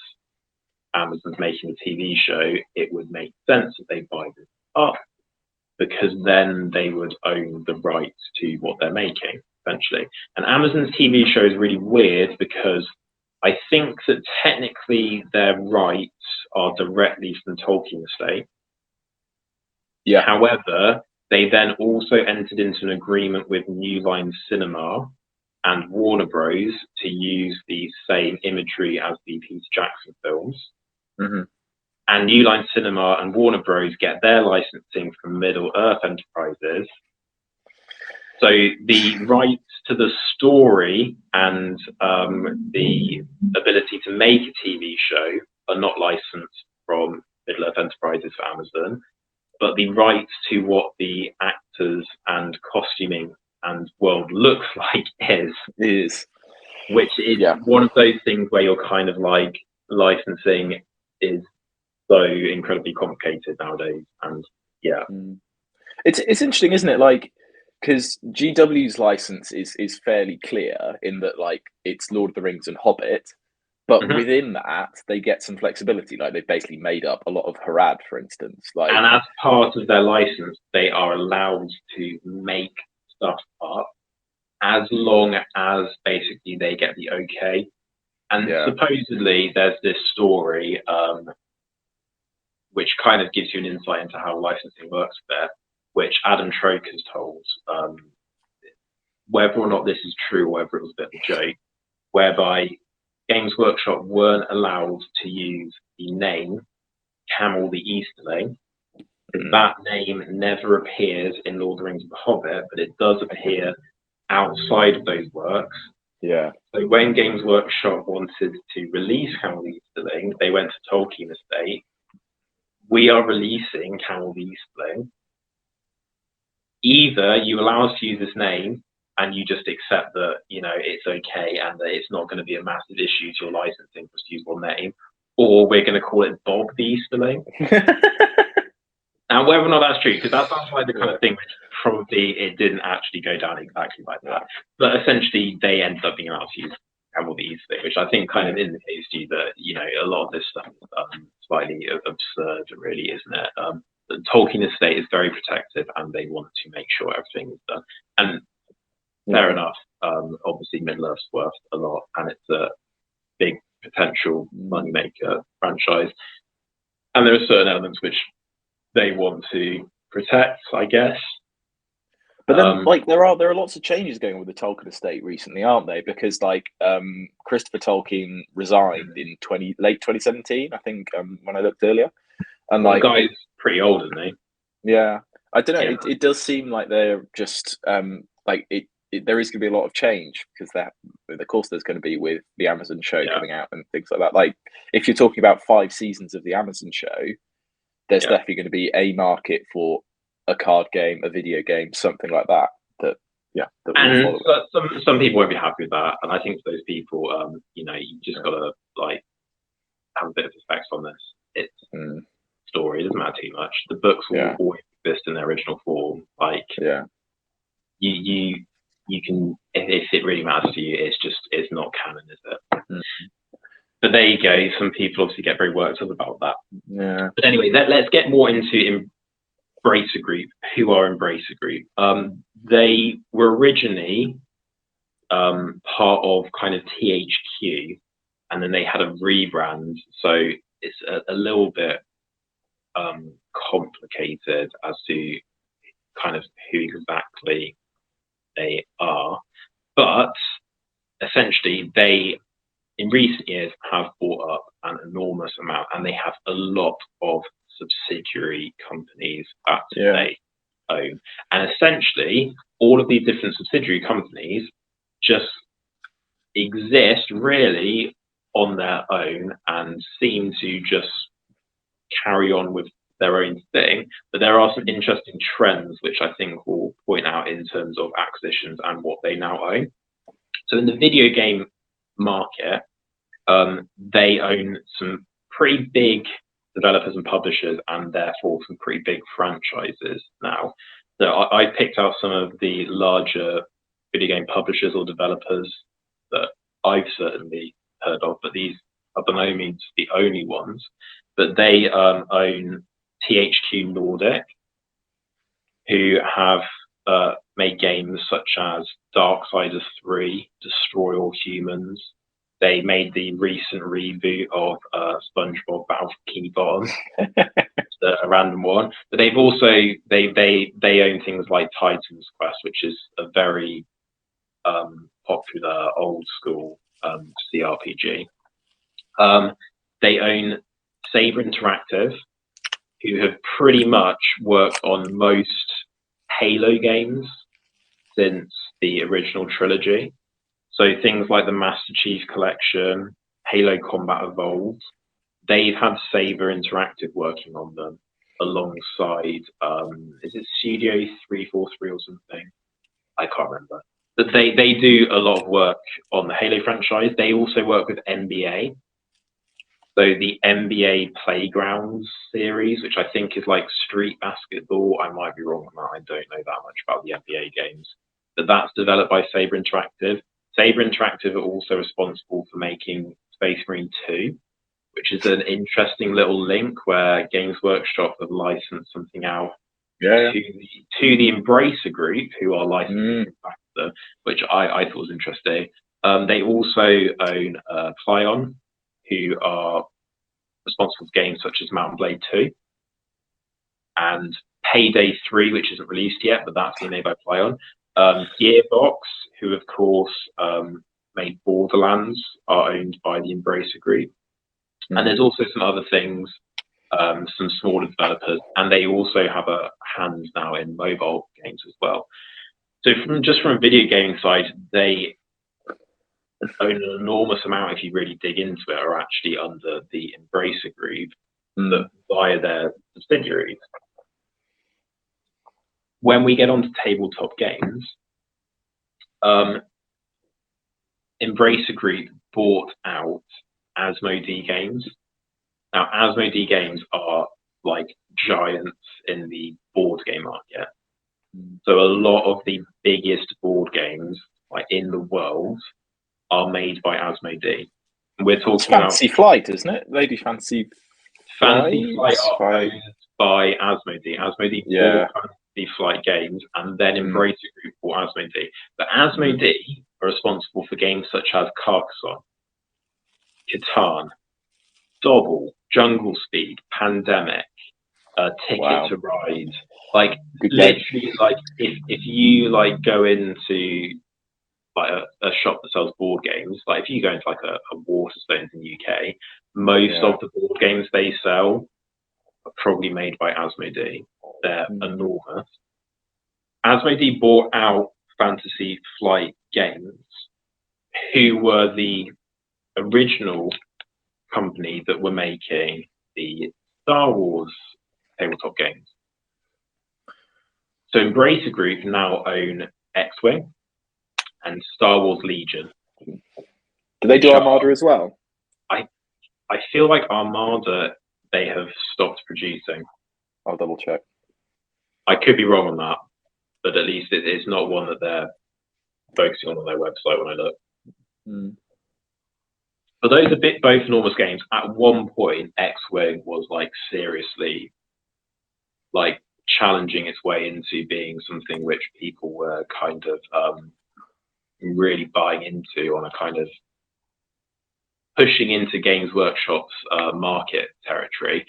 Amazon's making a TV show. It would make sense that they buy this up because then they would own the rights to what they're making, essentially. And Amazon's TV show is really weird because I think that technically their rights are directly from Tolkien estate. Yeah. However, they then also entered into an agreement with New Line Cinema and Warner Bros. To use the same imagery as the Peter Jackson films. And New Line Cinema and Warner Bros. Get their licensing from Middle-earth Enterprises. So the rights to the story and the ability to make a TV show are not licensed from Middle-earth Enterprises for Amazon, but the rights to what the actors and costuming and world looks like is which is one of those things where you're kind of like, licensing is so incredibly complicated nowadays, and it's interesting, isn't it? Like, because GW's license is fairly clear in that, like, it's Lord of the Rings and Hobbit, but within that they get some flexibility. Like, they've basically made up a lot of Harad, for instance. Like, and as part of their license, they are allowed to make stuff up as long as basically they get the okay. And supposedly there's this story which kind of gives you an insight into how licensing works there, which Adam Troke has told. Whether or not this is true, or whether it was a bit of a joke, whereby Games Workshop weren't allowed to use the name Camel the Easterling. That name never appears in Lord of the Rings of the Hobbit, but it does appear outside of those works. Yeah. So when Games Workshop wanted to release Camel the Easterling, they went to Tolkien Estate. We are releasing Camel the Easterling. Either you allow us to use this name and you just accept that, you know, it's okay and that it's not going to be a massive issue to your licensing for us to use one name, or we're going to call it Bob the Easterling. Now, whether or not that's true, because that sounds like the kind of thing which probably it didn't actually go down exactly like that. But essentially, they ended up being allowed to use Camel the Easterling, which I think kind of indicates to you that, you know, a lot of this stuff is slightly absurd, really, isn't it? The Tolkien Estate is very protective, and they want to make sure everything is done. And fair enough. Obviously, Middle-earth's worth a lot, and it's a big potential moneymaker franchise. And there are certain elements which they want to protect, I guess. But then, like, there are lots of changes going on with the Tolkien Estate recently, aren't they? Because, like, Christopher Tolkien resigned in late 2017, I think, when I looked earlier. And the guy's pretty old, isn't he? Yeah, I don't know. It does seem like they're just like there is going to be a lot of change, because of course there's going to be with the Amazon show coming out and things like that. Like, if you're talking about 5 seasons of the Amazon show, there's definitely going to be a market for a card game, a video game, something like that. And some people won't be happy with that, and I think for those people, you know, you just gotta like have a bit of respect on this. It's story, it doesn't matter too much. The books will always exist in their original form. Like, you can, if it really matters to you, it's not canon, is it? But there you go. Some people obviously get very worked up about that. Yeah. But anyway, let's get more into Embracer Group. Who are Embracer Group? They were originally part of kind of THQ, and then they had a rebrand. So it's a little bit complicated as to kind of who exactly they are. But essentially, they, in recent years, have bought up an enormous amount, and they have a lot of subsidiary companies that they own. And essentially, all of these different subsidiary companies just exist really on their own and seem to just carry on with their own thing. But there are some interesting trends which I think will point out in terms of acquisitions and what they now own. So in the video game market, they own some pretty big developers and publishers, and therefore some pretty big franchises now. So I picked out some of the larger video game publishers or developers that I've certainly heard of, but these are by no means the only ones. But they own THQ Nordic, who have made games such as Darksiders 3, Destroy All Humans. They made the recent reboot of SpongeBob Battle for Bikini Bottom, a random one. But they've also they own things like Titan's Quest, which is a very popular old school CRPG. They own Saber Interactive, who have pretty much worked on most Halo games since the original trilogy. So things like the Master Chief Collection, Halo Combat Evolved, they've had Saber Interactive working on them alongside, is it Studio 343 or something? I can't remember. But they do a lot of work on the Halo franchise. They also work with NBA. So the NBA Playgrounds series, which I think is like street basketball. I might be wrong on that. I don't know that much about the NBA games. But that's developed by Saber Interactive. Saber Interactive are also responsible for making Space Marine 2, which is an interesting little link where Games Workshop have licensed something out to the Embracer Group, who are licensing Factor, which I thought was interesting. They also own Plyon, who are responsible for games such as Mountain Blade 2 and Payday 3, which isn't released yet, but that's being made by Plyon. Gearbox, who of course made Borderlands, are owned by the Embracer Group. And there's also some other things, some smaller developers, and they also have a hand now in mobile games as well. So from a video gaming side, they own an enormous amount, if you really dig into it, are actually under the Embracer Group via their subsidiaries. When we get onto tabletop games, Embracer Group bought out Asmodee Games. Now, Asmodee Games are like giants in the board game market. So a lot of the biggest board games like in the world are made by Asmodee. We're talking Fancy Flight, isn't it? They do Fancy Flight are owned by Asmodee. Asmodee bought Fancy Flight Games, and then Embracer Group bought Asmodee. But Asmodee are responsible for games such as Carcassonne, Catan, Dobble, Jungle Speed, Pandemic, Ticket to Ride. Like literally, like if you like go into like a shop that sells board games, like if you go into like a Waterstones in the UK, most of the board games they sell are probably made by Asmodee. They're enormous. Asmodee bought out Fantasy Flight Games, who were the original company that were making the Star Wars tabletop games. So Embracer Group now own X-Wing and Star Wars Legion. Do they do Armada as well? I feel like Armada they have stopped producing. I'll double check. I could be wrong on that, but at least it's not one that they're focusing on their website when I look. But those are both enormous games. At one point, X-Wing was like seriously like challenging its way into being something which people were kind of really buying into on a kind of pushing into Games Workshop's market territory.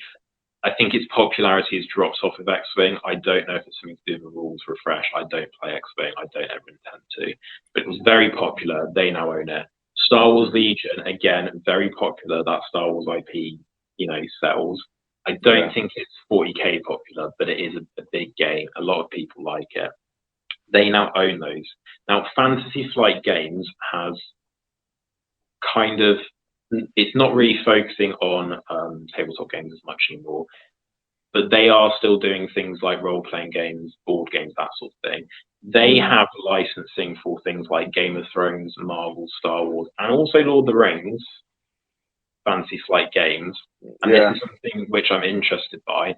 I think its popularity has dropped off with X-Wing. I don't know if it's something to do with the rules refresh. I don't play X-Wing. I don't ever intend to. But it was very popular. They now own it. Star Wars Legion, again, very popular. That Star Wars IP, sells. I don't think it's 40k popular, but it is a big game. A lot of people like it. They now own those. Now, Fantasy Flight Games has kind of, it's not really focusing on tabletop games as much anymore, but they are still doing things like role-playing games, board games, that sort of thing. They have licensing for things like Game of Thrones, Marvel, Star Wars, and also Lord of the Rings, Fantasy Flight Games. And this is something which I'm interested by.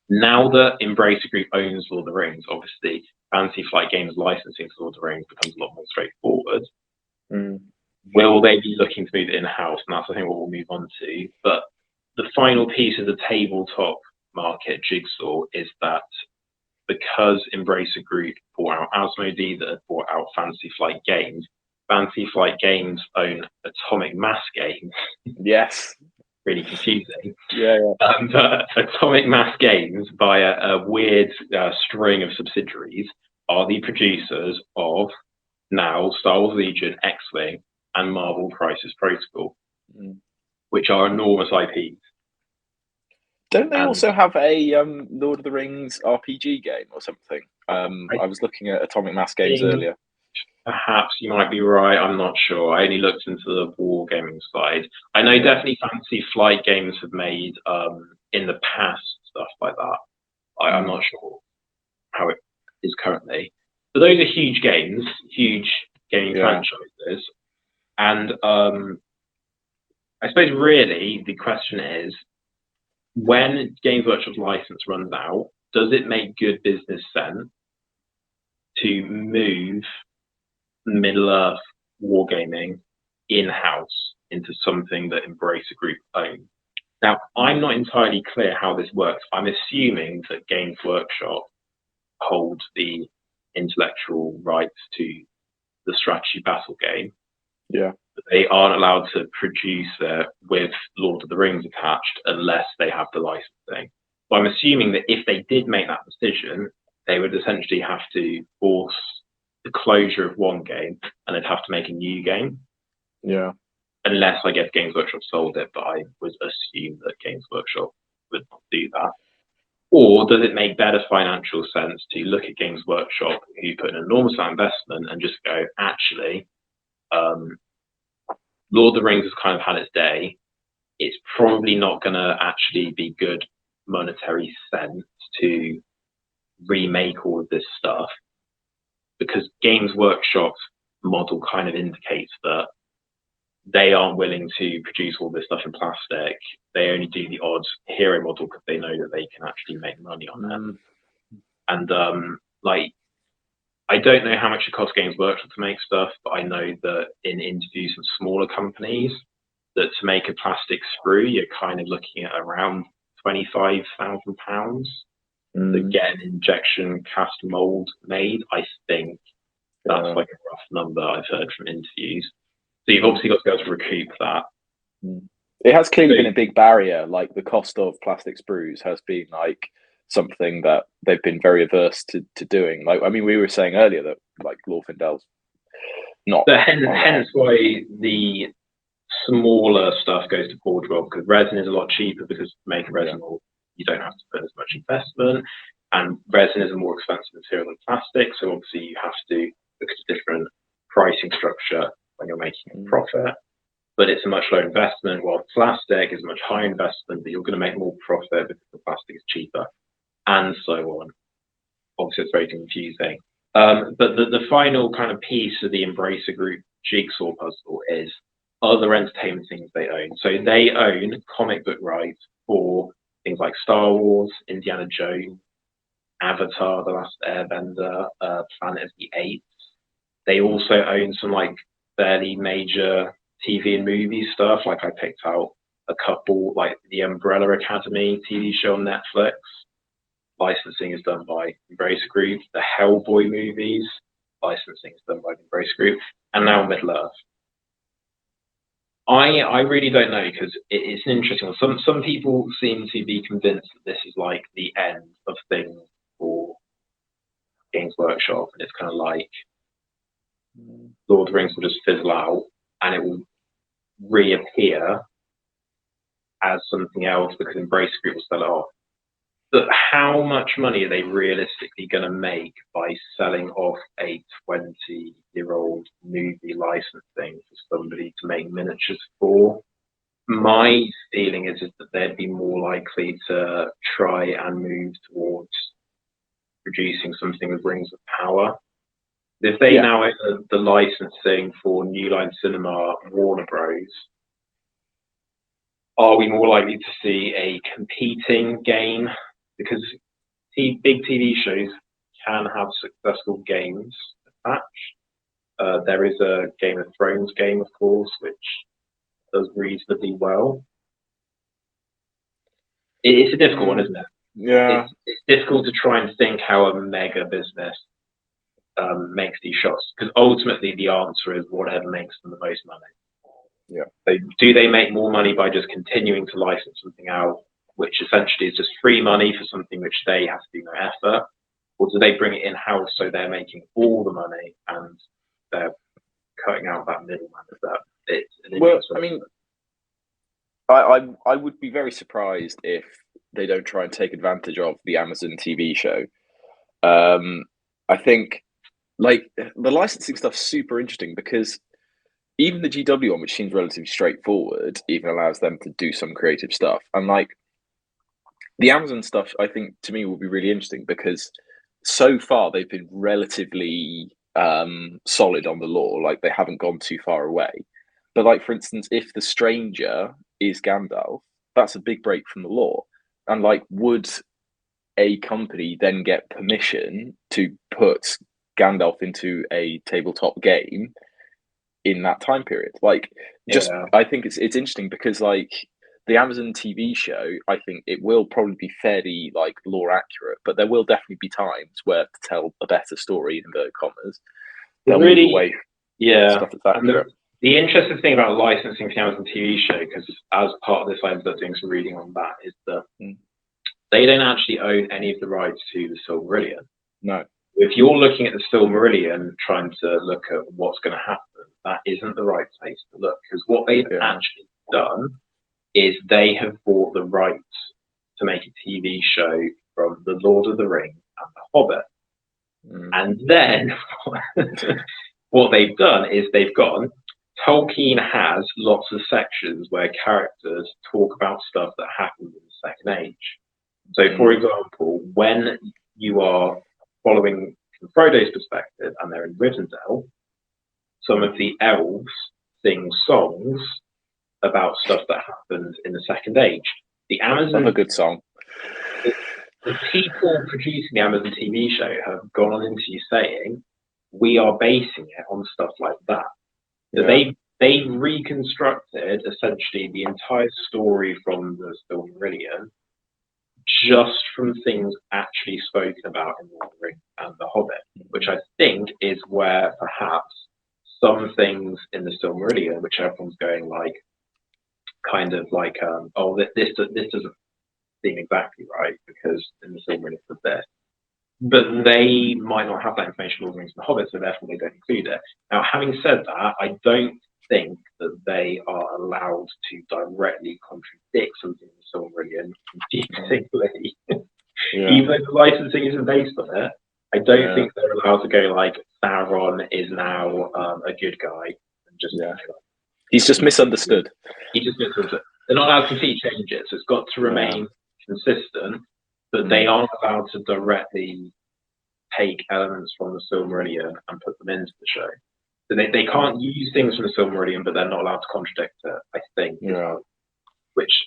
Now that Embracer Group owns Lord of the Rings, obviously Fantasy Flight Games licensing for Lord of the Rings becomes a lot more straightforward. Will they be looking to move it in-house? And that's, I think, what we'll move on to. But the final piece of the tabletop market jigsaw is that because Embracer Group bought out Asmodee, that had bought out Fantasy Flight Games own Atomic Mass Games. Yes. Really confusing. But Atomic Mass Games, by a weird string of subsidiaries, are the producers of now Star Wars Legion, X-Wing, and Marvel Crisis Protocol, which are enormous IPs. Don't they also have a Lord of the Rings RPG game or something? I was looking at Atomic Mass Games earlier. perhaps you might be right. I'm not sure. I only looked into the wargaming side. I know definitely Fantasy Flight Games have made in the past stuff like that. I'm not sure how it is currently. But those are huge games, huge gaming franchises. And I suppose really the question is, when Games Workshop's license runs out, does it make good business sense to move Middle Earth wargaming in-house into something that Embracer Group own? Now, I'm not entirely clear how this works. I'm assuming that Games Workshop hold the intellectual rights to the strategy battle game. Yeah. But they aren't allowed to produce it with Lord of the Rings attached unless they have the licensing. So I'm assuming that if they did make that decision, they would essentially have to force the closure of one game and they'd have to make a new game. Yeah. Unless, I guess, Games Workshop sold it, but I would assume that Games Workshop would do that. Or does it make better financial sense to look at Games Workshop, who put an enormous amount of investment, and just go, actually, Lord of the Rings has kind of had its day. It's probably not going to actually be good monetary sense to remake all of this stuff, because Games Workshop's model kind of indicates that they aren't willing to produce all this stuff in plastic. They only do the odd hero model because they know that they can actually make money on it. And like, I don't know how much it costs Games Workshop to make stuff, but I know that in interviews with smaller companies, that to make a plastic sprue, you're kind of looking at around £25,000 to get an injection cast mold made. I think that's like a rough number I've heard from interviews. So you've obviously got to be able to recoup that. It has clearly been a big barrier. Like, the cost of plastic sprues has been like something that they've been very averse to doing. Like, I mean, we were saying earlier that like Glorfindel's not. So hence why the smaller stuff goes to Forge World, because resin is a lot cheaper, because to make a resin mold, you don't have to put as much investment, and resin is a more expensive material than plastic. So obviously you have to look at a different pricing structure when you're making a profit. But it's a much lower investment, while plastic is a much higher investment, but you're going to make more profit because the plastic is cheaper, and so on. Obviously, it's very confusing. But the final kind of piece of the Embracer Group jigsaw puzzle is other entertainment things they own. So they own comic book rights for things like Star Wars, Indiana Jones, Avatar, The Last Airbender, Planet of the Apes. They also own some like fairly major TV and movie stuff. Like, I picked out a couple, like the Umbrella Academy TV show on Netflix. Licensing is done by Embracer Group. The Hellboy movies, licensing is done by Embracer Group. And now Middle Earth. I really don't know, because it's an interesting one. Some people seem to be convinced that this is like the end of things for Games Workshop, and it's kind of like Lord of the Rings will just fizzle out and it will reappear as something else because Embracer Group will sell it off. But how much money are they realistically going to make by selling off a 20-year-old movie licensing for somebody to make miniatures for? My feeling is that they'd be more likely to try and move towards producing something with Rings of Power. If they now own the licensing for New Line Cinema, Warner Bros., are we more likely to see a competing game? Because big TV shows can have successful games attached. There is a Game of Thrones game, of course, which does reasonably well. It's a difficult one, isn't it? Yeah. It's difficult to try and think how a mega business makes these shots, because ultimately the answer is whatever makes them the most money. Yeah. Do they make more money by just continuing to license something out, which essentially is just free money for something which they have to do no effort, or do they bring it in house so they're making all the money and they're cutting out that middleman? Well, I mean, I would be very surprised if they don't try and take advantage of the Amazon TV show. I think like the licensing stuff's super interesting because even the GW one, which seems relatively straightforward, even allows them to do some creative stuff. And like the Amazon stuff, I think to me will be really interesting because so far they've been relatively solid on the lore. Like they haven't gone too far away. But like for instance, if the stranger is Gandalf, that's a big break from the lore. And like, would a company then get permission to put Gandalf into a tabletop game in that time period? Like, just Yeah. I think it's interesting because like the Amazon TV show, I think it will probably be fairly like lore accurate, but there will definitely be times where to tell a better story in inverted commas, they'll move away yeah. stuff that's And accurate. the interesting thing about licensing the Amazon TV show, because as part of this, I ended up doing some reading on that, is that they don't actually own any of the rights to the Silmarillion. No. If you're looking at the Silmarillion, trying to look at what's going to happen, that isn't the right place to look, because what they've actually done is they have bought the rights to make a TV show from The Lord of the Rings and The Hobbit. And then what they've done is they've gone, Tolkien has lots of sections where characters talk about stuff that happened in the Second Age. So, for example, when you are following from Frodo's perspective and they're in Rivendell, some of the elves sing songs about stuff that happened in the Second Age. The Amazon, a good song. The people producing the Amazon TV show have gone on into saying we are basing it on stuff like that. So they reconstructed essentially the entire story from the Silmarillion just from things actually spoken about in Lord of the Rings and The Hobbit, which I think is where perhaps some things in the Silmarillion, which everyone's going like, kind of like, oh, this doesn't seem exactly right because in the Silmarillion it's this. But they might not have that information in Lord of the Rings and The Hobbit, so therefore they don't include it. Now, having said that, I don't think that they are allowed to directly contradict something in the Silmarillion confusingly. Even though the licensing isn't based on it, I don't think they're allowed to go like Sauron is now a good guy and just he's just misunderstood. He just misunderstood. They're not allowed to completely change it, so it's got to remain consistent. But they aren't allowed to directly take elements from the Silmarillion and put them into the show. So they can't use things from the Silmarillion, but they're not allowed to contradict it, I think.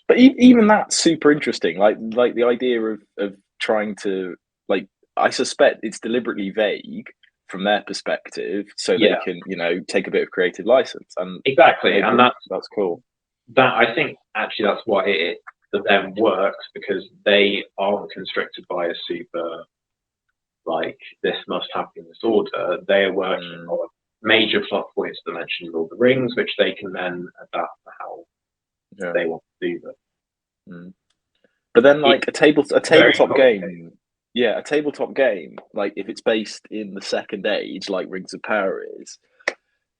But even that's super interesting. Like the idea of trying to, like, I suspect it's deliberately vague from their perspective, so they can, take a bit of creative license. And exactly, and that's cool. That I think actually that's why it then works, because they aren't constricted by a super like this must happen in this order. They are working on major plot points that mention Lord of the Rings, which they can then adapt to how they want to do them. But then, like a tabletop game, a tabletop game, like if it's based in the Second Age, like Rings of Power is,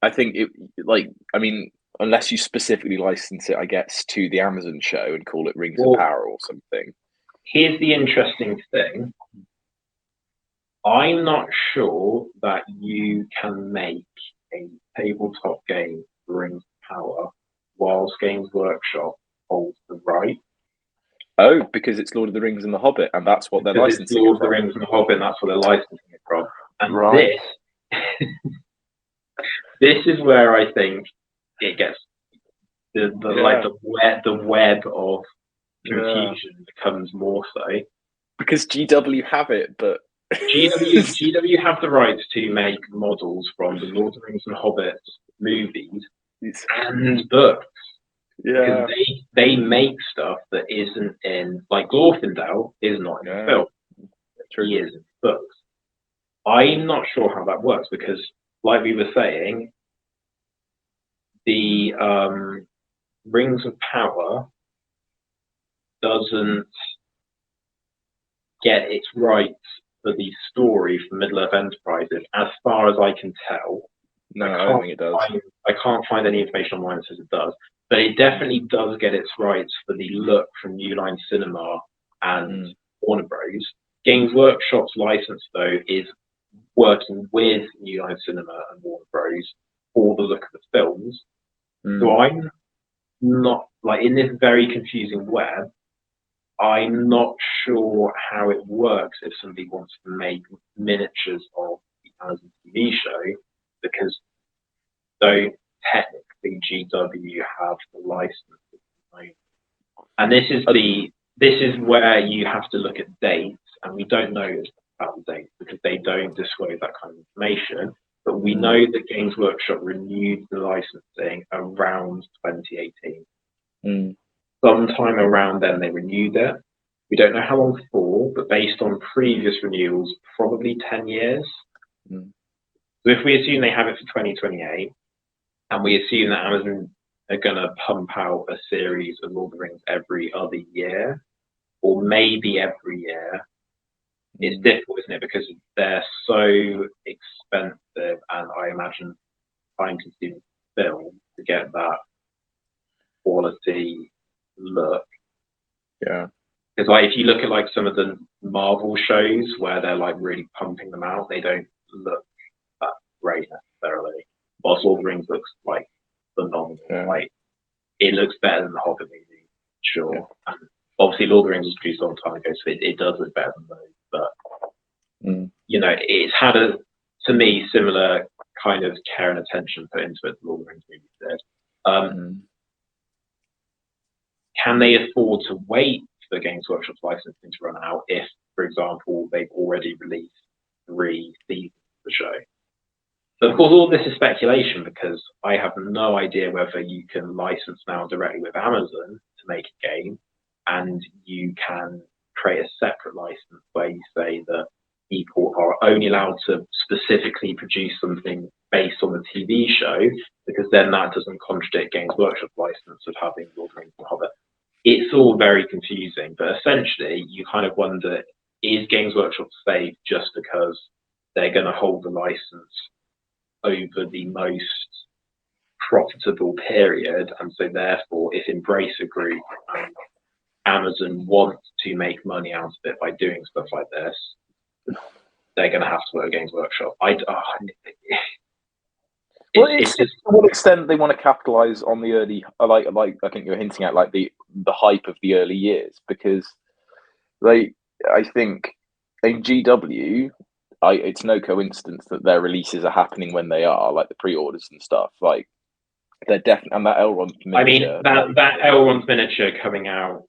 I think it, like, I mean, unless you specifically license it, I guess, to the Amazon show and call it Rings of Power or something. Here's the interesting thing. I'm not sure that you can make a tabletop game for Rings of Power whilst Games Workshop holds the right. Oh, because it's Lord of the Rings and The Hobbit, and that's what they're licensing. It's Lord of the Rings and The Hobbit, and that's what they're licensing it from. And this is where I think it gets the web of confusion becomes more so. Because GW have it, but GW have the rights to make models from the Lord of the Rings and Hobbit movies and books. Yeah, because they make stuff that isn't in, like Glorfindel is not in the film. He is in books. I'm not sure how that works because, like we were saying, the Rings of Power doesn't get its rights for the story from Middle-earth Enterprises, as far as I can tell. No, I don't think it does. I can't find any information online that says it does. But it definitely does get its rights for the look from New Line Cinema and Warner Bros. Games Workshop's license, though, is working with New Line Cinema and Warner Bros. For the look of the films. So I'm not, like, in this very confusing web, I'm not sure how it works if somebody wants to make miniatures of the Amazon TV show, because though technically GW have the license, and this is where you have to look at dates, and we don't know about the dates because they don't disclose that kind of information. But we know that Games Workshop renewed the licensing around 2018. Sometime around then they renewed it. We don't know how long for, but based on previous renewals, probably 10 years. So if we assume they have it for 2028, and we assume that Amazon are going to pump out a series of Lord of the Rings every other year, or maybe every year, it's difficult, isn't it? Because they're so expensive, and I imagine time-consuming film to get that quality look. Yeah. Because like if you look at like some of the Marvel shows where they're like really pumping them out, they don't look that great necessarily. Whilst Lord of the Rings looks like phenomenal. Yeah. Like it looks better than the Hobbit movie, sure. And obviously Lord of the Rings was produced a long time ago, so it does look better than those. But you know, it's had to me, similar kind of care and attention put into it. The Lord of the Rings movie did. Can they afford to wait for Games Workshop's licensing to run out if, for example, they've already released 3 seasons of the show? But of course, all this is speculation because I have no idea whether you can license now directly with Amazon to make a game, and you can create a separate license where you say that people are only allowed to specifically produce something based on the TV show, because then that doesn't contradict Games Workshop's license of having Lord of the Rings and Hobbit. It's all very confusing, but essentially you kind of wonder, is Games Workshop safe just because they're going to hold the license over the most profitable period, and so therefore if Embracer Group and Amazon want to make money out of it by doing stuff like this, they're going to have to work Games Workshop. It's just to what extent they want to capitalize on the early, like I think you're hinting at, like the hype of the early years, because I think in GW, it's no coincidence that their releases are happening when they are, like the pre-orders and stuff. Like they're definitely, and that Elrond miniature. I mean, that Elrond miniature coming out,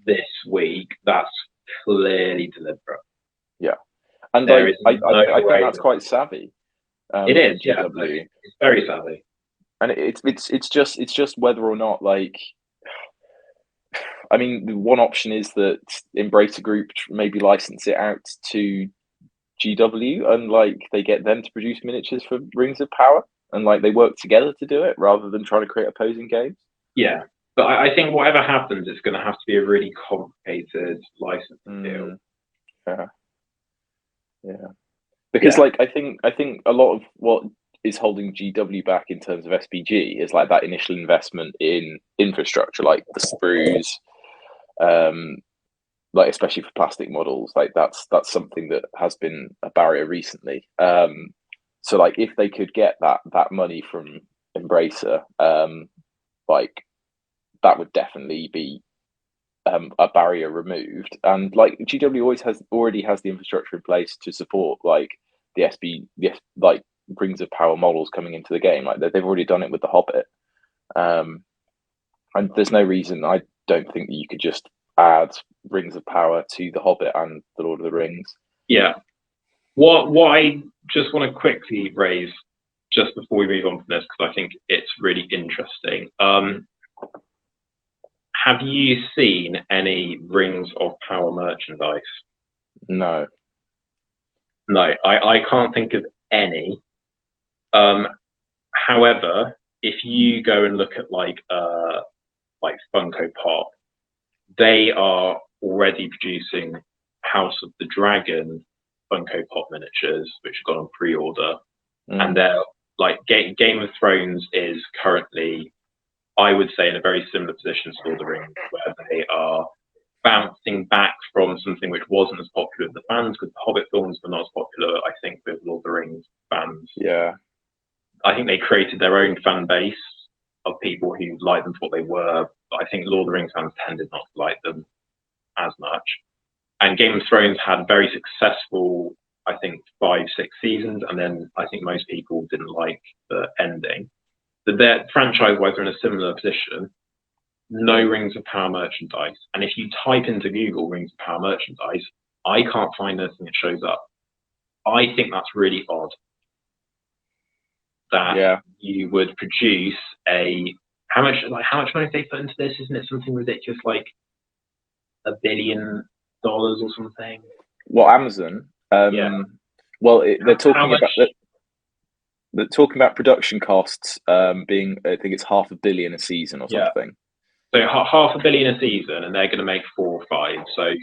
this week, that's clearly deliberate. Yeah, and I think that's quite savvy. It is, yeah. It's very savvy, and it's just whether or not, like, I mean, the one option is that Embracer Group maybe license it out to GW, and like they get them to produce miniatures for Rings of Power, and like they work together to do it rather than trying to create opposing games. Yeah, but I think whatever happens, it's going to have to be a really complicated licensing deal. Yeah. Because like I think a lot of what is holding GW back in terms of SBG is like that initial investment in infrastructure, like the sprues, like especially for plastic models, like that's something that has been a barrier recently. So like if they could get that money from Embracer, like that would definitely be a barrier removed, and like GW already has the infrastructure in place to support like the like Rings of Power models coming into the game. Like they've already done it with the Hobbit, and there's no reason, I don't think, that you could just add Rings of Power to the Hobbit and the Lord of the Rings. Yeah. What I just want to quickly raise just before we move on from this, because I think it's really interesting. Have you seen any Rings of Power merchandise? No. No, I can't think of any. However, if you go and look at like Funko Pop, they are already producing House of the Dragon Funko Pop miniatures, which have gone on pre-order, and they're like Game of Thrones is currently, I would say, in a very similar position to Lord of the Rings, where they are bouncing back from something which wasn't as popular with the fans, because the Hobbit films were not as popular, I think, with Lord of the Rings fans. Yeah. I think they created their own fan base of people who liked them for what they were, but I think Lord of the Rings fans tended not to like them as much. And Game of Thrones had very successful, I think, 5-6 seasons, and then I think most people didn't like the ending. So their franchise-wise are in a similar position. No Rings of Power merchandise. And if you type into Google Rings of Power merchandise, I can't find anything that shows up. I think that's really odd. That you would produce how much money have they put into this? Isn't it something ridiculous like $1 billion or something? Well, Amazon. Well, they're talking about production costs being, I think it's $500 million a season or something. So $500 million a season, and they're going to make 4 or 5. So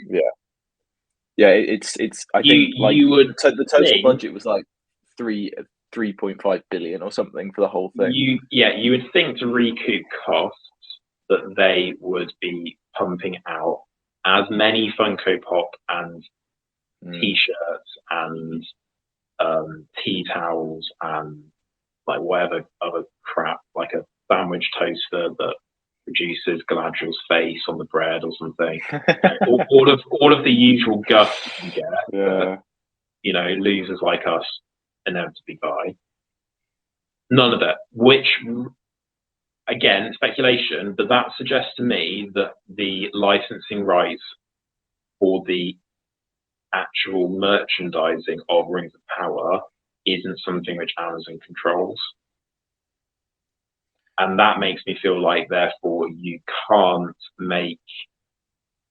it's. I think the total budget was like 3.5 billion or something for the whole thing. You would think to recoup costs that they would be pumping out as many Funko Pop and T-shirts and tea towels and like whatever other crap, like a sandwich toaster that produces Galadriel's face on the bread or something. all of the usual guff you get. That, losers like us inevitably buy. None of that. Which, again, speculation, but that suggests to me that the licensing rights for the actual merchandising of Rings of Power isn't something which Amazon controls. And that makes me feel like, therefore, you can't make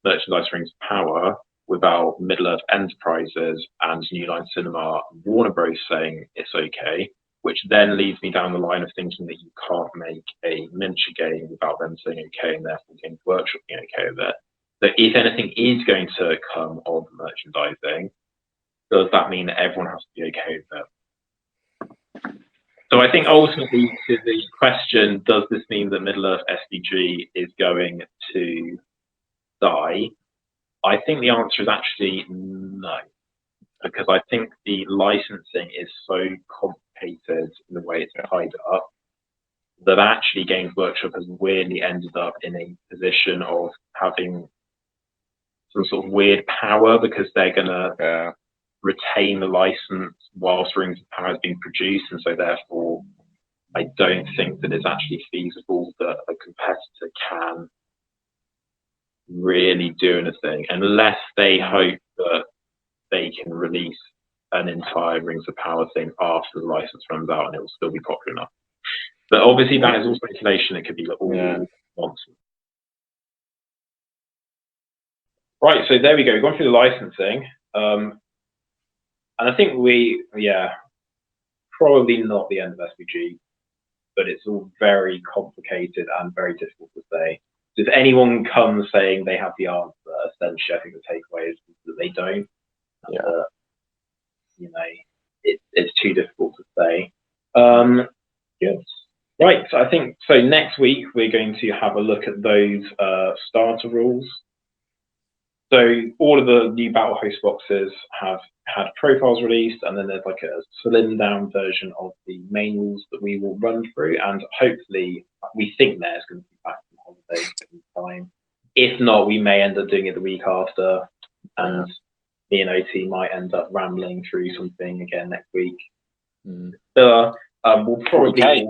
merchandise Rings of Power without Middle-earth Enterprises and New Line Cinema and Warner Bros. Saying it's okay, which then leads me down the line of thinking that you can't make a miniature game without them saying okay, and therefore Games Workshop being okay with it. So if anything is going to come of merchandising, does that mean that everyone has to be okay with it? So I think ultimately to the question, does this mean that Middle-earth SBG is going to die? I think the answer is actually no, because I think the licensing is so complicated in the way it's tied up that actually Games Workshop has weirdly ended up in a position of having some sort of weird power, because they're going to retain the license whilst Rings of Power is being produced, and so therefore I don't think that it's actually feasible that a competitor can really do anything unless they hope that they can release an entire Rings of Power thing after the license runs out and it will still be popular enough. But obviously that is all speculation. It could be all nonsense. Right, so there we go. We've gone through the licensing. And I think probably not the end of SBG, but it's all very complicated and very difficult to say. If anyone comes saying they have the answer, essentially I think the takeaway is that they don't. It's too difficult to say. Good. Right, so I think next week we're going to have a look at those starter rules. So all of the new Battle Host boxes have had profiles released, and then there's like a slimmed down version of the main rules that we will run through, and hopefully we think there's going to be back from holiday in time. If not, we may end up doing it the week after, and me and OT might end up rambling through something again next week. We'll probably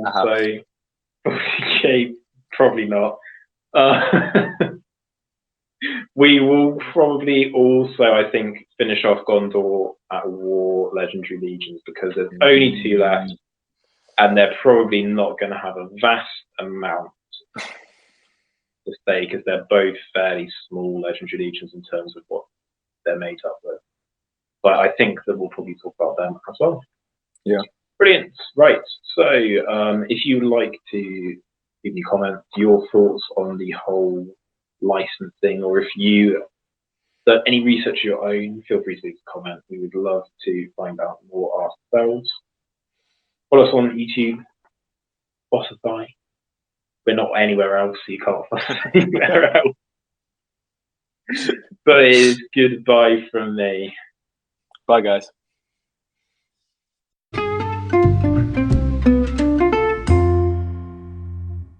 probably not. We will probably also, I think, finish off Gondor at War Legendary Legions, because there's only 2 left, and they're probably not going to have a vast amount to say, because they're both fairly small Legendary Legions in terms of what they're made up with. But I think that we'll probably talk about them as well. Yeah. Brilliant. Right. So if you would like to give me comments, your thoughts on the whole licensing, or if you done any research of your own, feel free to leave a comment. We would love to find out more ourselves. Follow us on YouTube, Spotify. We're not anywhere else, so you can't find us anywhere else. But it is goodbye from me. Bye, guys.